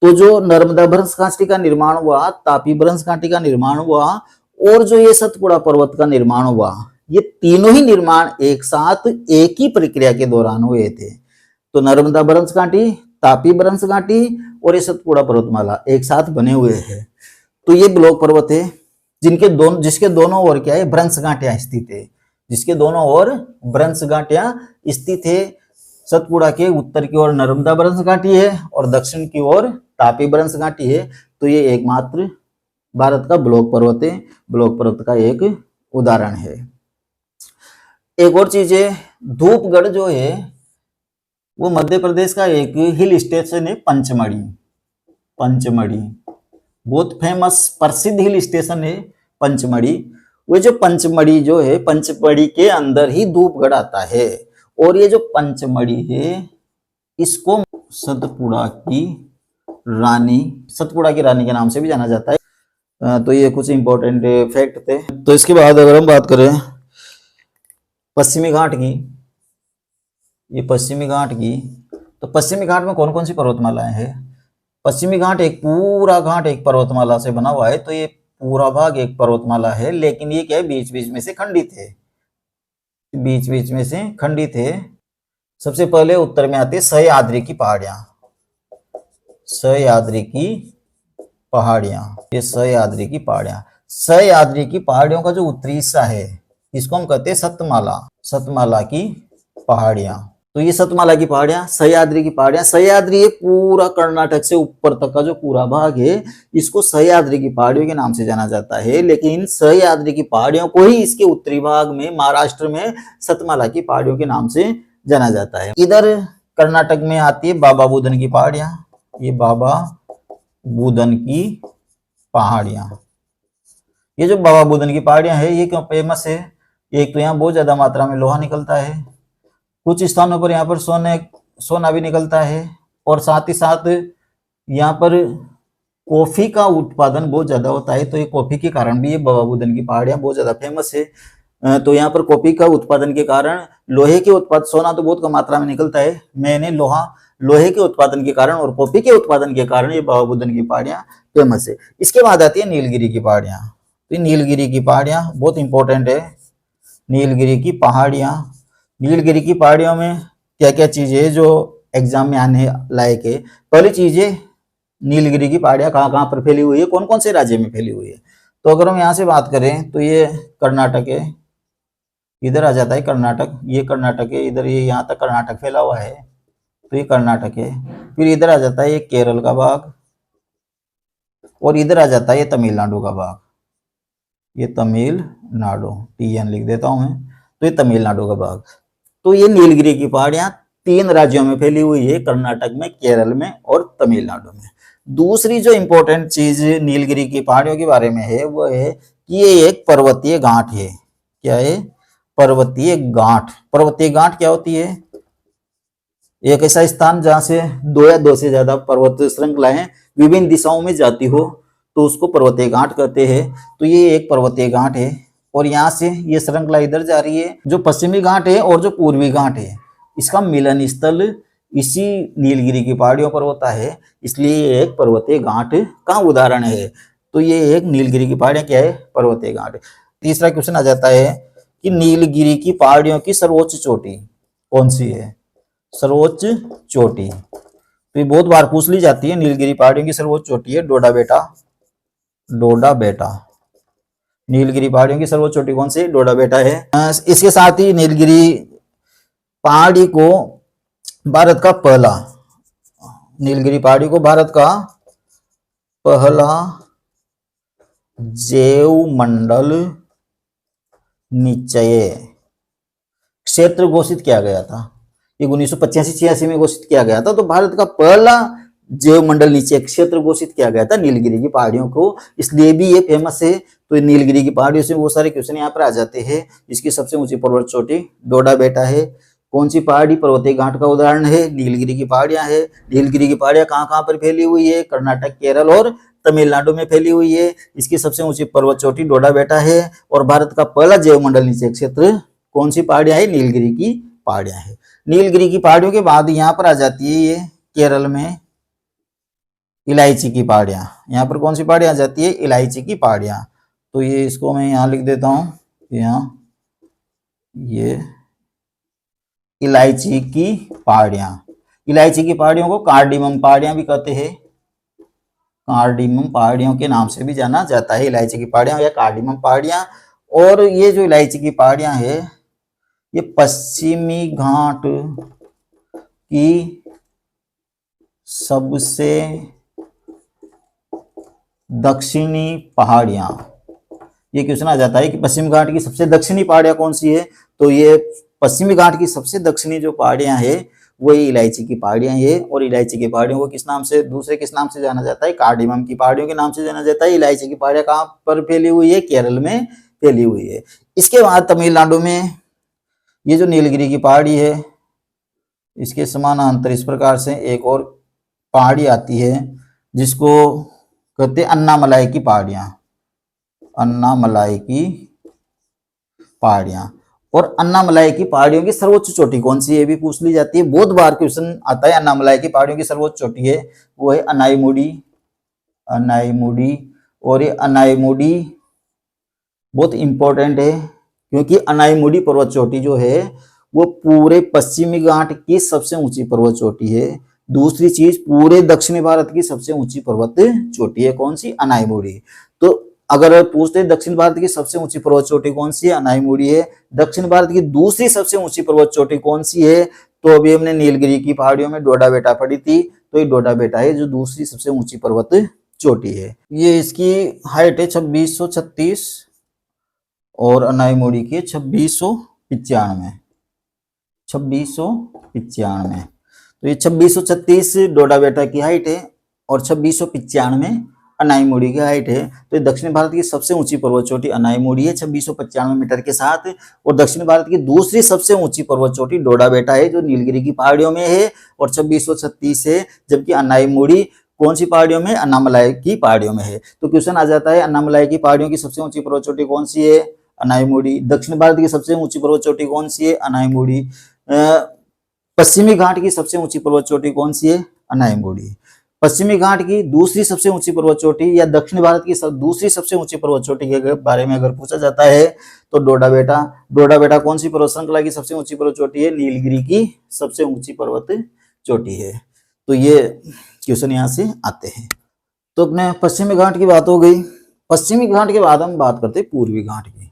तो जो नर्मदा भ्रंश घाटी का निर्माण हुआ, तापी भ्रंश घाटी का निर्माण हुआ, और जो ये सतपुड़ा पर्वत का निर्माण हुआ, ये तीनों ही निर्माण एक साथ एक ही प्रक्रिया के दौरान हुए थे। तो नर्मदा भ्रंश घाटी, तापी भ्रंश घाटी और ये सतपुड़ा पर्वतमाला एक साथ बने हुए हैं। तो ये ब्लॉक पर्वत है जिसके दोनों ओर क्या है? भ्रंश घाटियां स्थित है, जिसके दोनों ओर भ्रंश घाटियां स्थित है। सतपुड़ा के उत्तर की ओर नर्मदा भ्रंश घाटी है, और दक्षिण की ओर तापी भ्रंश घाटी है। तो ये एकमात्र भारत का ब्लॉक पर्वत है, ब्लॉक पर्वत का एक उदाहरण है। एक और चीज है, धूपगढ़ जो है वो मध्य प्रदेश का एक हिल स्टेशन है, पंचमढ़ी। पंचमढ़ी बहुत फेमस प्रसिद्ध हिल स्टेशन है पंचमढ़ी। वो जो पंचमढ़ी जो है, पंचमढ़ी के अंदर ही धूपगढ़ आता है, और ये जो पंचमढ़ी है इसको सतपुड़ा की रानी के नाम से भी जाना जाता है। तो ये कुछ इंपॉर्टेंट फैक्ट थे। तो इसके बाद अगर हम बात करें पश्चिमी घाट की, ये पश्चिमी घाट की, तो पश्चिमी घाट में कौन कौन सी पर्वतमालाएं हैं? पश्चिमी घाट एक पूरा घाट एक पर्वतमाला से बना हुआ है। तो ये पूरा भाग एक पर्वतमाला है, लेकिन ये क्या है? बीच बीच में से खंडित है, बीच बीच में से खंडित है। सबसे पहले उत्तर में आती है सह्याद्री की पहाड़ियां, सह्याद्री की पहाड़ियां, ये सह्याद्री की पहाड़ियां। सह्याद्री की पहाड़ियों का जो उत्तरी हिस्सा है इसको हम कहते हैं सतमाला, सतमाला की पहाड़ियां। तो ये सतमाला की पहाड़ियां, सह्याद्री की पहाड़ियां। सह्याद्री ये पूरा कर्नाटक से ऊपर तक का जो पूरा भाग है इसको सह्याद्री की पहाड़ियों के नाम से जाना जाता है, लेकिन सह्याद्री की पहाड़ियों को ही इसके उत्तरी भाग में महाराष्ट्र में सतमाला की पहाड़ियों के नाम से जाना जाता है। इधर कर्नाटक में आती है बाबा बुदन की पहाड़ियां, ये बाबा बुदन की पहाड़ियां। ये जो बाबा बुदन की पहाड़ियां है ये क्यों फेमस है? एक तो यहाँ बहुत ज्यादा मात्रा में लोहा निकलता है, कुछ स्थानों पर यहाँ पर सोने सोना भी निकलता है, और साथ ही साथ यहाँ पर कॉफी का उत्पादन बहुत ज्यादा होता है। तो ये कॉफी के कारण भी ये बाबा बुदन की पहाड़ियां बहुत ज्यादा फेमस है। तो यहाँ पर कॉफी का उत्पादन के कारण लोहे के उत्पादन, सोना तो बहुत कम मात्रा में निकलता है, मैंने लोहे के उत्पादन के कारण और कॉफी के उत्पादन के कारण ये बाबा बुदन की पहाड़ियां फेमस है। इसके बाद आती है नीलगिरी की पहाड़ियां। तो नीलगिरी की पहाड़ियां बहुत इंपॉर्टेंट है। नीलगिरी की पहाड़ियां, नीलगिरी की पहाड़ियों में क्या क्या चीजें है जो एग्जाम में आने लायक है। पहली चीज है नीलगिरी की पहाड़ियां कहाँ कहाँ पर फैली हुई है, कौन कौन से राज्य में फैली हुई है। तो अगर हम यहाँ से बात करें तो ये कर्नाटक है, इधर आ जाता है कर्नाटक, ये कर्नाटक है, इधर ये यहाँ तक कर्नाटक फैला हुआ है, तो ये कर्नाटक है। फिर इधर आ जाता है ये केरल का भाग, और इधर आ जाता है ये तमिलनाडु का भाग, ये तमिलनाडु, TN लिख देता हूं मैं, तो ये तमिलनाडु का भाग। तो ये नीलगिरी की पहाड़ियां 3 राज्यों में फैली हुई है, कर्नाटक में, केरल में और तमिलनाडु में। दूसरी जो इंपॉर्टेंट चीज नीलगिरी की पहाड़ियों के बारे में है वो है कि ये एक पर्वतीय गांठ है। क्या है? पर्वतीय गांठ। पर्वतीय गांठ क्या होती है? एक ऐसा स्थान जहां से 2 या 2 से ज्यादा पर्वत श्रृंखलाएं विभिन्न दिशाओं में जाती हो, तो उसको पर्वतीय गांठ कहते हैं। तो ये एक पर्वतीय गांठ है, और यहाँ से ये श्रृंखला इधर जा रही है। जो पश्चिमी घाट है और जो पूर्वी घाट है, इसका मिलन स्थल इसी नीलगिरी की पहाड़ियों पर होता है, इसलिए ये एक पर्वतीय घाट का उदाहरण है। तो ये एक नीलगिरी की पहाड़ियां क्या है? पर्वतीय घाट। तीसरा क्वेश्चन आ जाता है कि नीलगिरी की पहाड़ियों की सर्वोच्च चोटी कौन सी है? सर्वोच्च चोटी तो ये बहुत बार पूछ ली जाती है। नीलगिरी पहाड़ियों की सर्वोच्च चोटी है डोडा बेटा। डोडा बेटा नीलगिरी पहाड़ियों की सर्वोच्च चोटी कौन सी? डोडा बेटा है। इसके साथ ही नीलगिरी पहाड़ी को भारत का पहला, नीलगिरी पहाड़ी को भारत का पहला जैव मंडल निचय क्षेत्र घोषित किया गया था। ये 1985-86 में घोषित किया गया था। तो भारत का पहला जैव मंडल निचय क्षेत्र घोषित किया गया था नीलगिरी की पहाड़ियों को, इसलिए भी ये फेमस है। तो नीलगिरी की पहाड़ियों से वो सारे क्वेश्चन यहाँ पर आ जाते हैं। इसकी सबसे ऊंची पर्वत चोटी डोडा बेटा है। कौन सी पहाड़ी? पर्वतीय घाट का उदाहरण है, नीलगिरी की पहाड़ियां है। नीलगिरी की पहाड़ियां कहाँ कहाँ पर फैली हुई है? कर्नाटक, केरल और तमिलनाडु में फैली हुई है। इसकी सबसे ऊंची पर्वत चोटी डोडा बेटा है, और भारत का पहला जैव मंडल निचय क्षेत्र कौन सी पहाड़ियां है? नीलगिरी की पहाड़ियां है। नीलगिरी की पहाड़ियों के बाद यहाँ पर आ जाती है ये केरल में इलायची की पहाड़ियां। यहाँ पर कौन सी पहाड़ियां आ जाती है? इलायची की पहाड़ियां। तो ये इसको मैं यहाँ लिख देता हूँ, यहाँ ये इलायची की पहाड़ियां। इलायची की पहाड़ियों को कार्डिमम पहाड़ियां भी कहते हैं। कार्डिमम पहाड़ियों के नाम से भी जाना जाता है इलायची की पहाड़ियां या कार्डिमम पहाड़ियां। और ये जो इलायची की पहाड़ियां है, ये पश्चिमी घाट की सबसे दक्षिणी पहाड़ियां। ये क्वेश्चन आ जाता है कि पश्चिमी घाट की सबसे दक्षिणी पहाड़ियां कौन सी है? तो ये पश्चिमी घाट की सबसे दक्षिणी जो पहाड़ियां हैं वो ये इलायची की पहाड़ियां हैं। और इलायची की पहाड़ियों को किस नाम से, दूसरे किस नाम से जाना जाता है? कार्डिमम की पहाड़ियों के नाम से जाना जाता है। इलायची की पहाड़ियां कहाँ पर फैली हुई है? केरल में फैली हुई है। इसके बाद तमिलनाडु में ये जो नीलगिरी की पहाड़ी है, इसके समानांतर इस प्रकार से एक और पहाड़ी आती है जिसको कहते हैं अन्नामलाई की पहाड़ियां। अन्नामलाई की पहाड़ियां। और अन्नामलाई की पहाड़ियों की सर्वोच्च चोटी कौन सी है? ये भी पूछ ली जाती है, बहुत बार क्वेश्चन आता है। अन्नामलाई की पहाड़ियों की सर्वोच्च चोटी है वो है अनाईमुडी। अनाईमुडी। और ये अनाईमुडी बहुत इंपॉर्टेंट है, क्योंकि अनाईमुडी पर्वत चोटी जो है वो पूरे पश्चिमी घाट की सबसे ऊंची पर्वत चोटी है। दूसरी चीज, पूरे दक्षिणी भारत की सबसे ऊंची पर्वत चोटी है। कौन सी? अनाईमुडी। तो अगर पूछते हैं दक्षिण भारत की सबसे ऊंची पर्वत चोटी कौन सी है? अनाईमुडी है। दक्षिण भारत की दूसरी सबसे ऊंची पर्वत चोटी कौन सी है? तो अभी हमने नीलगिरी की पहाड़ियों में डोडा बेटा पढ़ी थी, तो ये डोडा बेटा है जो दूसरी सबसे ऊंची पर्वत चोटी है। ये इसकी हाइट है 2636 और अनाईमुडी की 2695। 2695। तो ये 2636 डोडा बेटा की हाइट है और 2695 अनाईमुड़ी की हाइट है। तो ये दक्षिण भारत की सबसे ऊंची पर्वत चोटी अनाईमुड़ी है 2695 मीटर के साथ। और दक्षिण भारत की दूसरी सबसे ऊंची पर्वत चोटी डोडा बेटा है जो नीलगिरी की पहाड़ियों में है और 2636 है। जबकि अनाईमुड़ी कौन सी पहाड़ियों में, अन्नामलाई की पहाड़ियों में है। तो क्वेश्चन आ जाता है अन्नामलाई की पहाड़ियों की सबसे ऊंची पर्वत चोटी कौन सी है, अनाईमुड़ी। दक्षिण भारत की सबसे ऊंची पर्वत चोटी कौन सी है, अनाईमुड़ी। पश्चिमी घाट की सबसे ऊंची पर्वत चोटी कौन सी है, अनाईमुड़ी। पश्चिमी घाट की दूसरी सबसे ऊंची पर्वत चोटी या दक्षिण भारत की दूसरी सबसे ऊंची पर्वत चोटी के बारे में अगर पूछा जाता है तो डोडा बेटा। डोडा बेटा कौन सी पर्वत श्रृंखला की सबसे ऊंची पर्वत चोटी है, नीलगिरी की सबसे ऊंची पर्वत चोटी है। तो ये क्वेश्चन यहाँ से आते हैं। तो अपने पश्चिमी घाट की बात हो गई। पश्चिमी घाट के बाद हम बात करते हैं पूर्वी घाट की,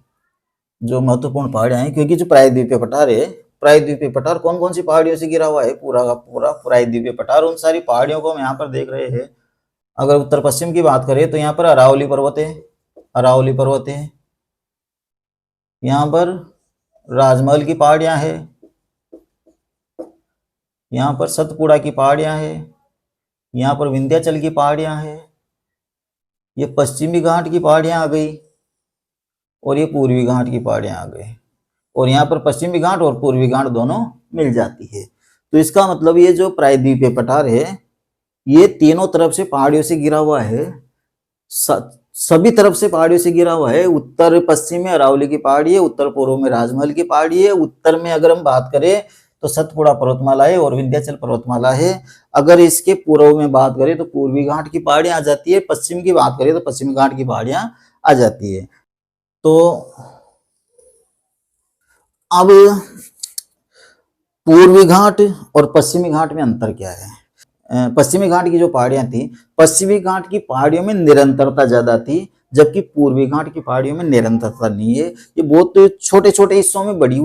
जो महत्वपूर्ण पहाड़ियां हैं। क्योंकि जो प्रायद्वीपीय पठार है, प्रायद्वीपीय पठार कौन कौन सी पहाड़ियों से घिरा हुआ है, पूरा का पूरा प्रायद्वीपीय पठार। उन सारी पहाड़ियों को हम यहाँ पर देख रहे हैं। अगर उत्तर पश्चिम की बात करें तो यहाँ पर अरावली पर्वत है, अरावली पर्वत है। यहाँ पर राजमहल की पहाड़ियां है, यहाँ पर सतपुड़ा की पहाड़ियां है, यहाँ पर विंध्याचल की पहाड़ियां है। ये पश्चिमी घाट की पहाड़ियां आ गई और ये पूर्वी घाट की पहाड़ियां आ गई। और यहाँ पर पश्चिमी घाट और पूर्वी घाट दोनों मिल जाती है। तो इसका मतलब ये जो प्रायद्वीपीय पठार है ये तीनों तरफ से पहाड़ियों से घिरा हुआ है, सभी तरफ से पहाड़ियों से घिरा हुआ है। उत्तर पश्चिम में अरावली की पहाड़ी है, उत्तर पूर्व में राजमहल की पहाड़ी है, उत्तर में अगर हम बात करें तो सतपुड़ा पर्वतमाला है और विंध्याचल पर्वतमाला है। अगर इसके पूर्व में बात करें तो पूर्वी घाट की पहाड़ियां आ जाती है, पश्चिम की बात करें तो पश्चिमी घाट की पहाड़ियां आ जाती है। तो अब पूर्वी घाट और पश्चिमी घाट में अंतर क्या है। पश्चिमी घाट की जो पहाड़ियां थी, पश्चिमी घाट की पहाड़ियों में निरंतरता ज्यादा थी, जबकि पूर्वी घाट की पहाड़ियों में निरंतरता नहीं है। ये बहुत छोटे छोटे हिस्सों में बटी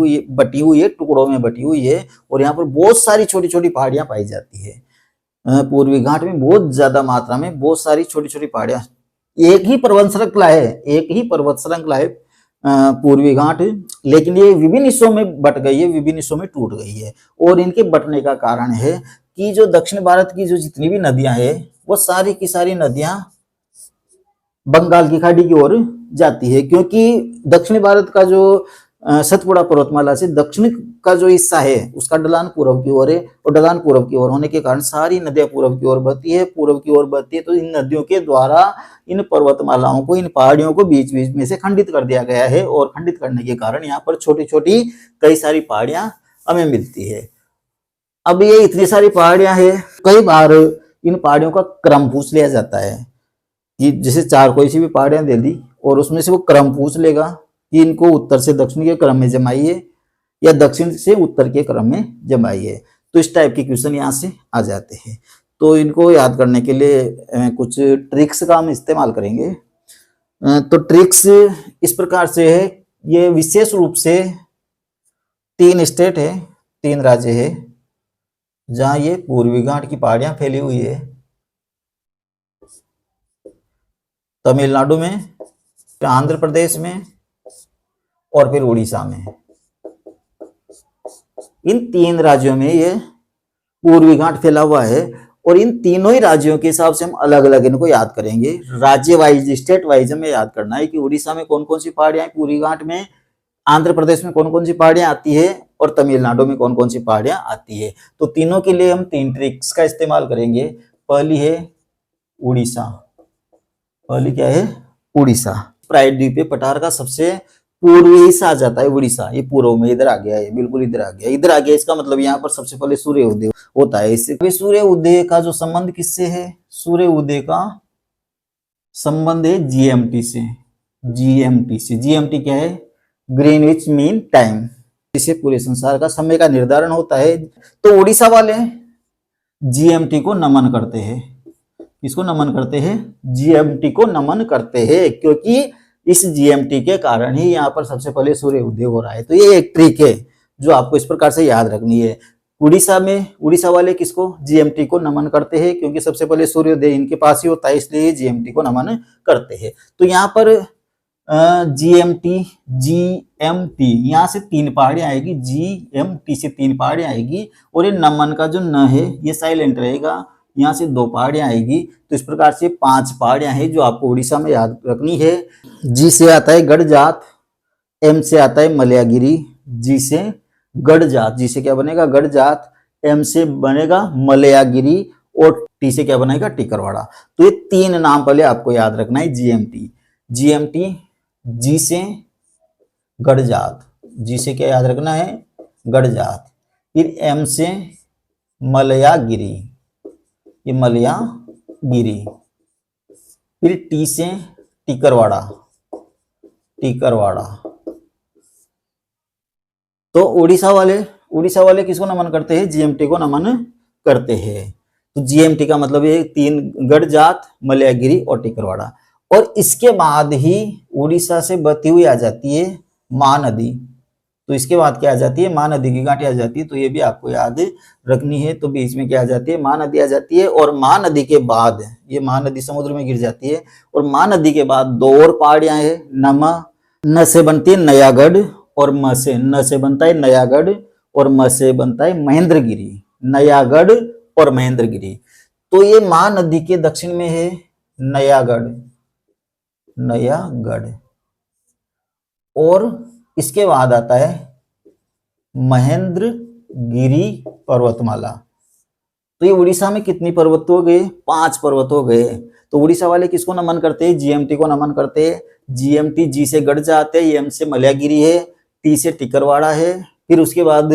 हुई है, टुकड़ों में बटी हुई है। और यहाँ पर बहुत सारी छोटी छोटी पहाड़ियां पाई जाती है। पूर्वी घाट में बहुत ज्यादा मात्रा में बहुत सारी छोटी छोटी पहाड़ियां, एक ही पर्वत श्रृंखला है, एक ही पर्वत श्रृंखला है पूर्वी घाट, लेकिन ये विभिन्न हिस्सों में बट गई है, विभिन्न हिस्सों में टूट गई है। और इनके बटने का कारण है कि जो दक्षिण भारत की जो जितनी भी नदियां हैं वो सारी की सारी नदियां बंगाल की खाड़ी की ओर जाती है। क्योंकि दक्षिण भारत का जो सतपुड़ा पर्वतमाला से दक्षिण का जो हिस्सा है उसका ढलान पूर्व की ओर है, और ढलान पूर्व की ओर होने के कारण सारी नदियां पूर्व की ओर बहती है, पूर्व की ओर बहती है। तो इन नदियों के द्वारा इन पर्वतमालाओं को, इन पहाड़ियों को बीच बीच में से खंडित कर दिया गया है। और खंडित करने के कारण यहाँ पर छोटी छोटी कई सारी पहाड़ियां हमें मिलती है। अब ये इतनी सारी पहाड़ियां हैं, कई बार इन पहाड़ियों का क्रम पूछ लिया जाता है कि जैसे चार कोई सी भी पहाड़ियां दे दी और उसमें से वो क्रम पूछ लेगा कि इनको उत्तर से दक्षिण के क्रम में जमाइए या दक्षिण से उत्तर के क्रम में जमाइए। तो इस टाइप के क्वेश्चन यहाँ से आ जाते हैं। तो इनको याद करने के लिए कुछ ट्रिक्स का हम इस्तेमाल करेंगे। तो ट्रिक्स इस प्रकार से है, ये विशेष रूप से 3 स्टेट है, 3 राज्य है जहां ये पूर्वी घाट की पहाड़ियां फैली हुई है। तमिलनाडु में, आंध्र प्रदेश में और फिर उड़ीसा में। इन 3 राज्यों में ये पूर्वी घाट फैला हुआ है। और इन तीनों ही राज्यों के हिसाब से हम अलग अलग इनको याद करेंगे। राज्य वाइज, स्टेट वाइज हमें याद करना है कि उड़ीसा में कौन कौन सी पहाड़ियां हैं पूर्वी घाट में, आंध्र प्रदेश में कौन कौन सी पहाड़ियां आती है और तमिलनाडु में कौन कौन सी पहाड़ियां आती है। तो तीनों के लिए हम 3 ट्रिक्स का इस्तेमाल करेंगे। पहली है उड़ीसा, पहली क्या है, उड़ीसा। प्रायद्वीपीय पठार का सबसे पूर्वी हिस्सा आ जाता है उड़ीसा। ये पूर्व में इधर आ गया है, बिल्कुल इधर आ गया, इधर आ गया। इसका मतलब यहाँ पर सबसे पहले सूर्य उदय होता है। इससे सूर्य उदय का जो संबंध किससे है, सूर्य उदय का संबंध है जीएमटी से। जीएमटी से, जीएमटी क्या है, ग्रीनविच मीन टाइम। इससे पूरे संसार का समय का निर्धारण होता है। तो उड़ीसा वाले जीएमटी को नमन करते हैं। इसको नमन करते हैं, जीएमटी को नमन करते हैं, क्योंकि इस जीएमटी के कारण ही यहाँ पर सबसे पहले सूर्य उदय हो रहा है। तो ये एक ट्रिक है जो आपको इस प्रकार से याद रखनी है। उड़ीसा में, उड़ीसा वाले किसको, जीएमटी को नमन करते हैं, क्योंकि सबसे पहले सूर्योदय इनके पास ही होता है, इसलिए जीएमटी को नमन करते हैं। तो यहाँ पर जीएमटी, जीएमटी यहाँ से 3 पहाड़ियां आएगी, जीएमटी से 3 पहाड़ियां आएगी। और ये नमन का जो न है ये साइलेंट रहेगा, यहाँ से 2 पहाड़ियां आएगी। तो इस प्रकार से 5 पहाड़ियां हैं जो आपको उड़ीसा में याद रखनी है। जी से आता है गढ़जात, एम से आता है मलयागिरी, जी से गढ़जात, जी से क्या बनेगा गढ़जात, एम से बनेगा मलयागिरी और टी से क्या बनेगा टिकरवाड़ा। तो ये 3 नाम पहले आपको याद रखना है। जीएमटी, जीएमटी जी से गढ़जात, जी से क्या याद रखना है गढ़जात, फिर एम से मलयागिरी, ये मलयागिरी, फिर टी से टिकरवाड़ा, टिकरवाड़ा। तो उड़ीसा वाले किसको नमन करते हैं? जीएमटी को नमन करते हैं। तो जीएमटी का मतलब ये 3 गढ़जात, मलयागिरी और टिकरवाड़ा। और इसके बाद ही उड़ीसा से बहती हुई आ जाती है महानदी। तो इसके बाद क्या आ जाती है? महानदी की घाटी आ जाती है। तो ये भी आपको याद रखनी है। तो बीच में क्या आ जाती है? महानदी आ जाती है। और महानदी के बाद ये महानदी समुद्र में गिर जाती है। और महानदी के बाद 2 और पहाड़ियां हैं। न से बनती है नयागढ़ और म से, न से बनता है नयागढ़ और म से बनता है महेंद्रगिरी, नयागढ़ और महेंद्रगिरी। तो ये महानदी के दक्षिण में है नयागढ़, नयागढ़, और इसके बाद आता है महेंद्रगिरी पर्वतमाला। तो ये उड़ीसा में कितनी पर्वत हो गए? 5 पर्वत हो गए। तो उड़ीसा वाले किसको नमन करते हैं? जीएमटी को नमन करते हैं। जीएमटी जी से गढ़जात है, एम से मलयागिरी है, टी से टिकरवाड़ा है, फिर उसके बाद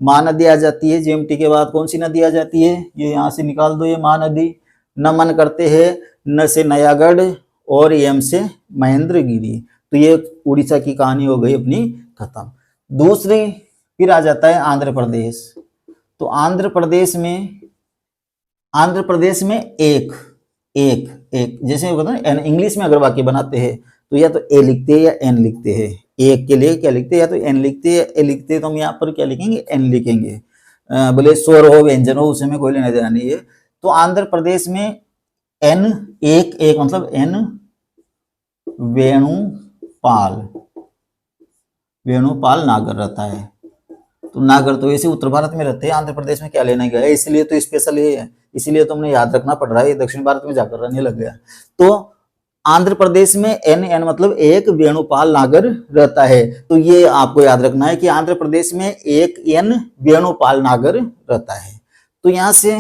महानदी आ जाती है। जीएमटी के बाद कौन सी नदी आ जाती है? ये यहाँ से निकाल दो, ये महानदी। नमन करते हैं न से नयागढ़ और एम से महेंद्रगिरी। तो ये उड़ीसा की कहानी हो गई अपनी खत्म। दूसरी फिर आ जाता है आंध्र प्रदेश। तो आंध्र प्रदेश में एक जैसे होता है ना, इंग्लिश में अगर वाक्य बनाते हैं तो या तो ए लिखते हैं या एन लिखते हैं। एक के लिए क्या लिखते हैं? या तो एन लिखते हैं, ए लिखते हैं। तो हम यहाँ पर क्या लिखेंगे? एन लिखेंगे। बोले स्वर हो व्यंजन हो उसमें कोई लेना देना नहीं है। तो आंध्र प्रदेश में एन एक मतलब एन वेणुपाल नागर रहता है। तो नागर तो ऐसे उत्तर भारत में रहते हैं, आंध्र प्रदेश में क्या लेना गया है, इसलिए तो स्पेशल है, इसीलिए तो हमने याद रखना पड़ रहा है, दक्षिण भारत में जाकर रहने लग गया। तो आंध्र प्रदेश में एन मतलब एक वेणुपाल नागर रहता है। तो ये आपको याद रखना है कि आंध्र प्रदेश में एक एन वेणुपाल नागर रहता है। तो यहां से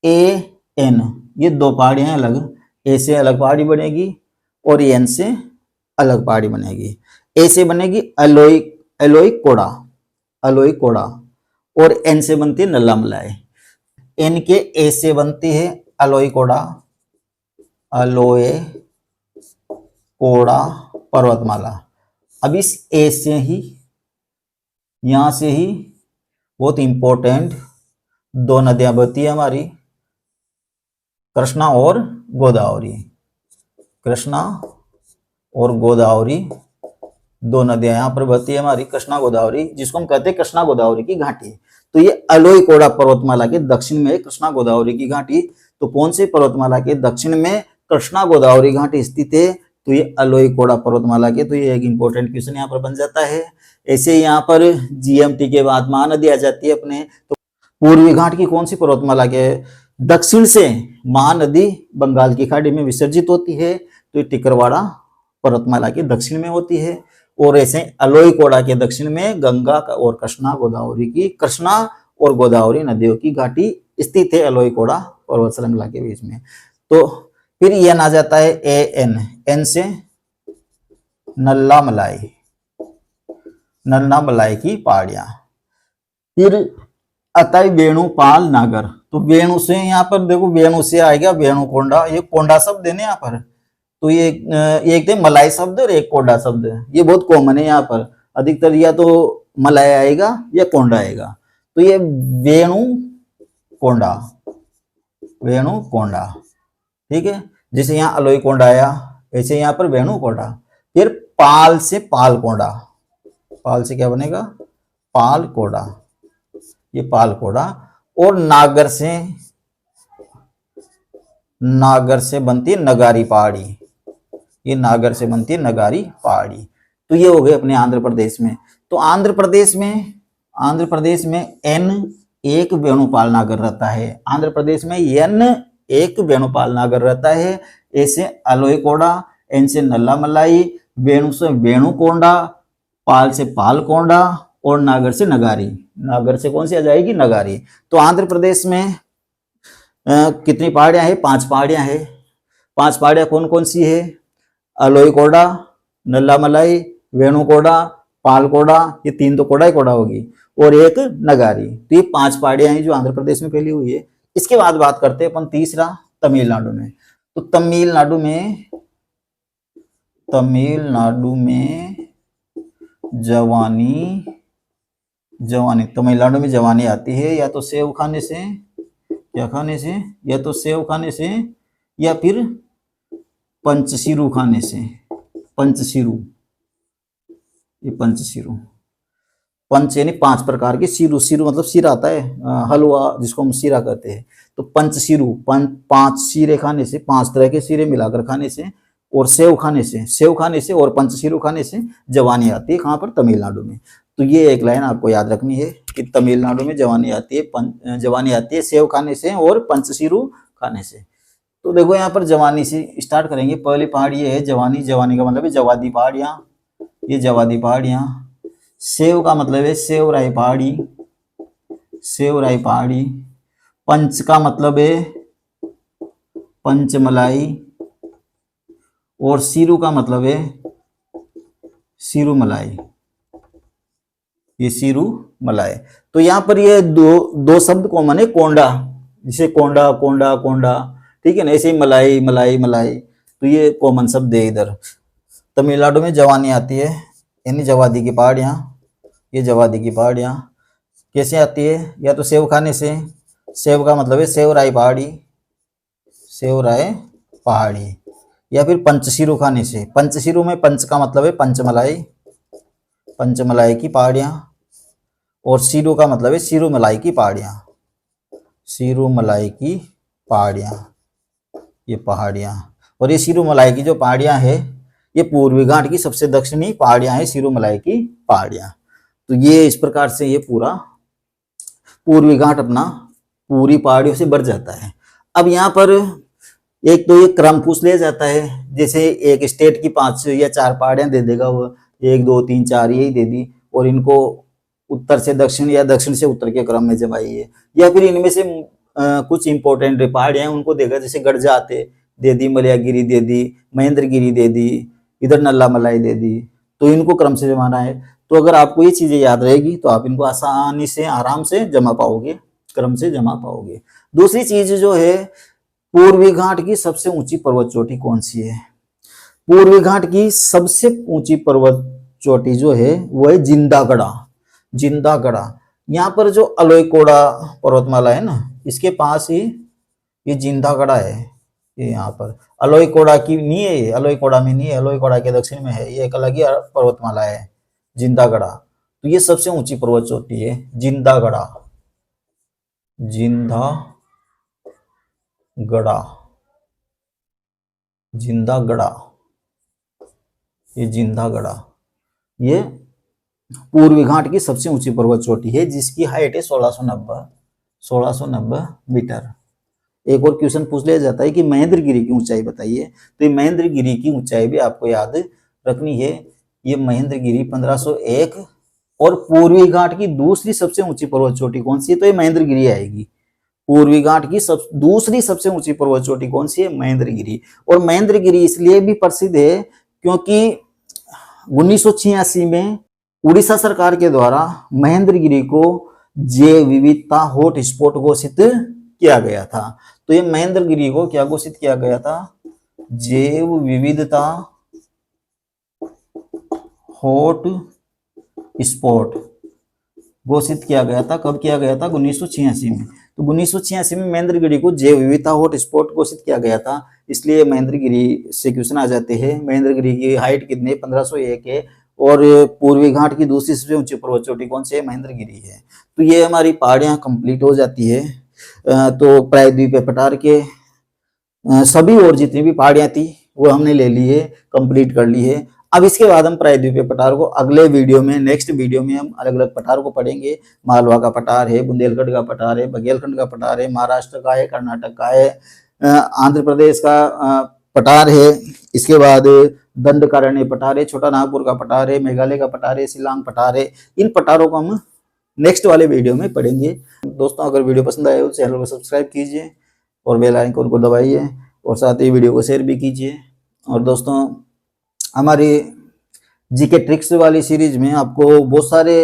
ए एन ये 2 पहाड़ियां अलग, ए से अलग पहाड़ी बनेगी और एन से अलग पहाड़ी बनेगी। ए से बनेगी अलोई कोड़ा और एन से बनती है नल्ला मलाई। एन के ए से बनती है अलोई कोड़ा पर्वतमाला। अब इस ए से ही यहां से ही बहुत इंपॉर्टेंट 2 नदियां बहती है हमारी, कृष्णा और गोदावरी। कृष्णा और गोदावरी 2 नदियां यहाँ पर बहती है हमारी, कृष्णा गोदावरी, जिसको हम कहते हैं कृष्णा गोदावरी की घाटी। तो ये अलोई कोड़ा पर्वतमाला के दक्षिण में है कृष्णा गोदावरी की घाटी। तो कौन से पर्वतमाला के दक्षिण में कृष्णा गोदावरी घाटी स्थित है? तो ये अलोई कोड़ा पर्वतमाला के। तो ये एक इंपॉर्टेंट क्वेश्चन यहाँ पर बन जाता है। ऐसे यहाँ पर जीएमटी के बाद महानदी आ जाती है अपने। तो पूर्वी घाट की कौन सी पर्वतमाला के दक्षिण से महानदी बंगाल की खाड़ी में विसर्जित होती है? तो ये टिकरवाड़ा पर्वतमाला के दक्षिण में होती है। और ऐसे अलोई कोड़ा के दक्षिण में गंगा और कृष्णा और गोदावरी नदियों की घाटी स्थित है अलोई कोड़ा पर्वत श्रृंखला के बीच में। तो फिर एन आ जाता है एन से नल्ला मलाई की पहाड़ियां। फिर आता है वेणुपाल नागर। तो वेणु से यहाँ पर देखो, वेणु से आएगा वेणु कोंडा, ये कोंडा शब्द है ना यहाँ पर। तो ये एक थे मलाई शब्द और एक कोंडा शब्द, ये बहुत कॉमन है यहाँ पर। अधिकतर या तो मलाई आएगा या कोंडा आएगा। तो ये वेणु कोंडा, ठीक है। जैसे यहाँ अलोई कोंडा आया, ऐसे यहाँ पर वेणु कोंडा। फिर पाल से पाल कोंडा, पाल से क्या बनेगा? पाल कोंडा, ये पाल कोंडा। और नागर से बनती है नगारी पहाड़ी, ये नागर से बनती है नगारी पहाड़ी। तो ये हो गए अपने आंध्र प्रदेश में। तो आंध्र प्रदेश में एन एक वेणुपाल नागर रहता है। आंध्र प्रदेश में एन एक वेणुपाल नागर रहता है। ए से अलोईकोड़ा, एन से नल्ला मलाई, वेणु से वेणुकोंडा, पाल से पालकोंडा और नागर से नगारी। नागर से कौन सी आ जाएगी? नगारी। तो आंध्र प्रदेश में कितनी पहाड़ियां हैं? 5 पहाड़ियां हैं। 5 पहाड़ियां कौन कौन सी है? अलोईकोड़ा, नल्ला मलाई, वेणुकोड़ा, पालकोड़ा, ये 3 तो कोड़ा ही कोड़ा होगी, और एक नगारी। तो ये 5 पहाड़ियां हैं जो आंध्र प्रदेश में फैली हुई है। इसके बाद बात करते हैं अपन तीसरा तमिलनाडु में। तो तमिलनाडु में जवानी तमिलनाडु में जवानी आती है या तो सेव खाने से, या तो सेव खाने से, या फिर पंचशीरू खाने से। पंचशीरू, ये पंचशीरू, पंच यानी 5 प्रकार के, शीरू, शीरू मतलब शीरा आता है, हलवा जिसको हम शीरा कहते हैं। तो पंचशीरू, 5 शीरे खाने से, 5 तरह के शीरे मिलाकर खाने से, और सेव खाने से और पंचशीरू खाने से जवानी आती है। कहाँ पर? तमिलनाडु में। तो ये एक लाइन आपको याद रखनी है कि तमिलनाडु में जवानी आती है सेव खाने से और पंचशीरू खाने से। तो देखो यहाँ पर जवानी से स्टार्ट करेंगे। पहली पहाड़ी ये है जवानी। जवानी का मतलब है जवादी पहाड़ियाँ, ये जवादी पहाड़ियाँ। सेव का मतलब है सेवराई पहाड़ी। पंच का मतलब है पंचमलाई, और सीरू का मतलब है सीरू मलाई, ये सीरू मलाई। तो यहाँ पर ये दो शब्द कॉमन है, कोंडा, जिसे कोंडा कोंडा कोंडा, ठीक है ना, ऐसे ही मलाई मलाई मलाई। तो ये कॉमन शब्द है इधर। तमिलनाडु में जवानी आती है, यानी जवादी की पहाड़ियाँ। ये जवादी की पहाड़ियाँ कैसे आती है? या तो सेव खाने से, सेव का मतलब है सेवराई पहाड़ी, या फिर पंचशीरू खाने से। पंचशीरू में पंच का मतलब है पंचमलाई की पहाड़ियाँ, और शीरू का मतलब है शीरू मलाई की पहाड़ियाँ, ये पहाड़ियाँ। और ये शीरू मलाई की जो पहाड़ियाँ है, ये पूर्वी घाट की सबसे दक्षिणी पहाड़ियाँ हैं, शीरू मलाई की पहाड़ियाँ। तो ये इस प्रकार से ये पूरा पूर्वी घाट अपना पूरी पहाड़ियों से भर जाता है। अब यहाँ पर एक तो ये क्रम पूछ लिया जाता है, जैसे एक स्टेट की 5 या 4 पहाड़ियाँ दे देगा वो, 1 2 3 4 यही दे दी, और इनको उत्तर से दक्षिण या दक्षिण से उत्तर के क्रम में जमाइए। या फिर इनमें से कुछ इंपॉर्टेंट पहाड़ियाँ उनको देगा, जैसे गढ़जाते दे दी, मलयागिरी दे दी, महेंद्रगिरी दे दी, इधर नल्ला मलाई दे दी। तो इनको क्रम से जमाना है। तो अगर आपको ये चीजें याद रहेगी तो आप इनको आसानी से आराम से जमा पाओगे, क्रम से जमा पाओगे। दूसरी चीज जो है, पूर्वी घाट की सबसे ऊंची पर्वत चोटी कौन सी है? पूर्वी घाट की सबसे ऊंची पर्वत चोटी जो है वो है जिंदागढ़ा। यहाँ पर जो अलोईकोड़ा पर्वतमाला है ना, इसके पास ही ये जिंदागढ़ा है। ये यहाँ पर अलोईकोड़ा की नहीं है, अलोईकोड़ा में नहीं है, अलोईकोड़ा के दक्षिण में है। ये एक अलग ही पर्वतमाला है जिंदागढ़ा। तो ये सबसे ऊंची पर्वत चोटी है जिंदागढ़ा। ये जिंदागढ़ा, ये पूर्वी घाट की सबसे ऊंची पर्वत चोटी है, जिसकी हाइट है 1690 मीटर। एक और क्वेश्चन पूछ लिया जाता है कि महेंद्रगिरी की ऊंचाई बताइए। तो ये महेंद्रगिरी की ऊंचाई भी आपको याद रखनी है। ये महेंद्रगिरी 1501, और पूर्वी घाट की दूसरी सबसे ऊंची पर्वत चोटी कौन सी है? तो ये महेंद्रगिरी आएगी। पूर्वी घाट की दूसरी सबसे ऊंची पर्वत चोटी कौन सी है? महेंद्रगिरी। और महेंद्रगिरी इसलिए भी प्रसिद्ध है क्योंकि 1986 में उड़ीसा सरकार के द्वारा महेंद्रगिरी को जैव विविधता हॉटस्पॉट घोषित किया गया था। तो ये महेंद्रगिरी को क्या घोषित किया गया था? जैव विविधता हॉट स्पॉट घोषित किया गया था। कब किया गया था? 1986 में। तो 1986 में महेंद्रगिरी को जैव विविधता हॉट स्पॉट घोषित किया गया था। इसलिए महेंद्रगिरी से क्वेश्चन आ जाते हैं। महेंद्रगिरी की हाइट कितनी? 1501 है, और पूर्वी घाट की दूसरी सबसे ऊंची पर्वत चोटी कौन सी है? महेंद्रगिरी है। तो ये हमारी पहाड़ियां कंप्लीट हो जाती है। तो प्रायद्वीपीय पठार के सभी और जितनी भी पहाड़ियां थी वो हमने ले ली है, कंप्लीट कर ली है। अब इसके बाद हम प्रायद्वीपीय पठार को अगले वीडियो में, नेक्स्ट वीडियो में हम अलग अलग पठार को पढ़ेंगे। मालवा का पठार है, बुंदेलखंड का पठार है, बघेलखंड का पठार है, महाराष्ट्र का है, कर्नाटक का है, आंध्र प्रदेश का पठार है, इसके बाद दंडकारण्य पठार है, छोटा नागपुर का पठार है, मेघालय का पठार है, शिलांग पठार है। इन पठारों को हम नेक्स्ट वाले वीडियो में पढ़ेंगे। दोस्तों अगर वीडियो पसंद आए तो चैनल को सब्सक्राइब कीजिए और बेल आइकन को दबाइए और साथ ही वीडियो को शेयर भी कीजिए। और दोस्तों हमारी जीके ट्रिक्स वाली सीरीज में आपको बहुत सारे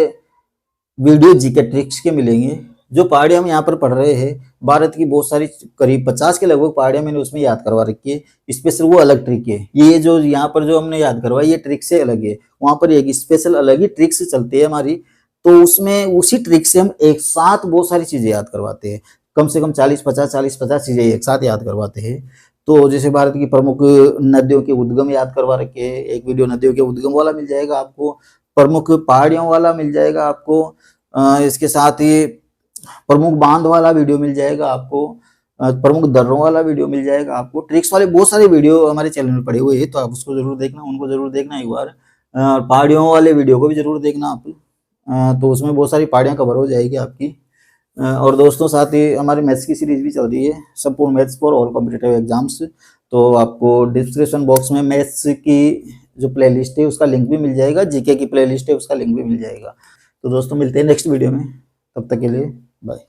वीडियो जीके ट्रिक्स के मिलेंगे। जो पहाड़ियाँ हम यहाँ पर पढ़ रहे हैं, भारत की बहुत सारी करीब 50 के लगभग पहाड़ियाँ मैंने उसमें याद करवा रखी है। स्पेशल वो अलग ट्रिक है, ये जो यहाँ पर जो हमने याद करवाई ये ट्रिक से अलग है, वहाँ पर एक स्पेशल अलग ही ट्रिक्स चलती है हमारी। तो उसमें उसी ट्रिक से हम एक साथ बहुत सारी चीजें याद करवाते हैं, कम से कम 40-50 चीजें एक साथ याद करवाते हैं। तो जैसे भारत की प्रमुख नदियों के उद्गम याद करवा रखे हैं, एक वीडियो नदियों के उद्गम वाला मिल जाएगा आपको, प्रमुख पहाड़ियों वाला मिल जाएगा आपको, इसके साथ ही प्रमुख बांध वाला वीडियो मिल जाएगा आपको, प्रमुख दर्रों वाला वीडियो मिल जाएगा आपको। ट्रिक्स वाले बहुत सारे वीडियो हमारे चैनल में पड़े हुए हैं, तो आप उसको जरूर देखना, उनको जरूर देखना एक बार। पहाड़ियों वाले वीडियो को भी जरूर देखना आप, तो उसमें बहुत सारी पहाड़ियाँ कवर हो जाएगी आपकी। और दोस्तों साथ ही हमारी मैथ्स की सीरीज भी चल रही है, संपूर्ण maths for all competitive exams. तो आपको डिस्क्रिप्शन बॉक्स में मैथ्स की जो प्लेलिस्ट है उसका लिंक भी मिल जाएगा, जीके की प्लेलिस्ट है उसका लिंक भी मिल जाएगा। तो दोस्तों मिलते हैं नेक्स्ट वीडियो में, तब तक के लिए बाय।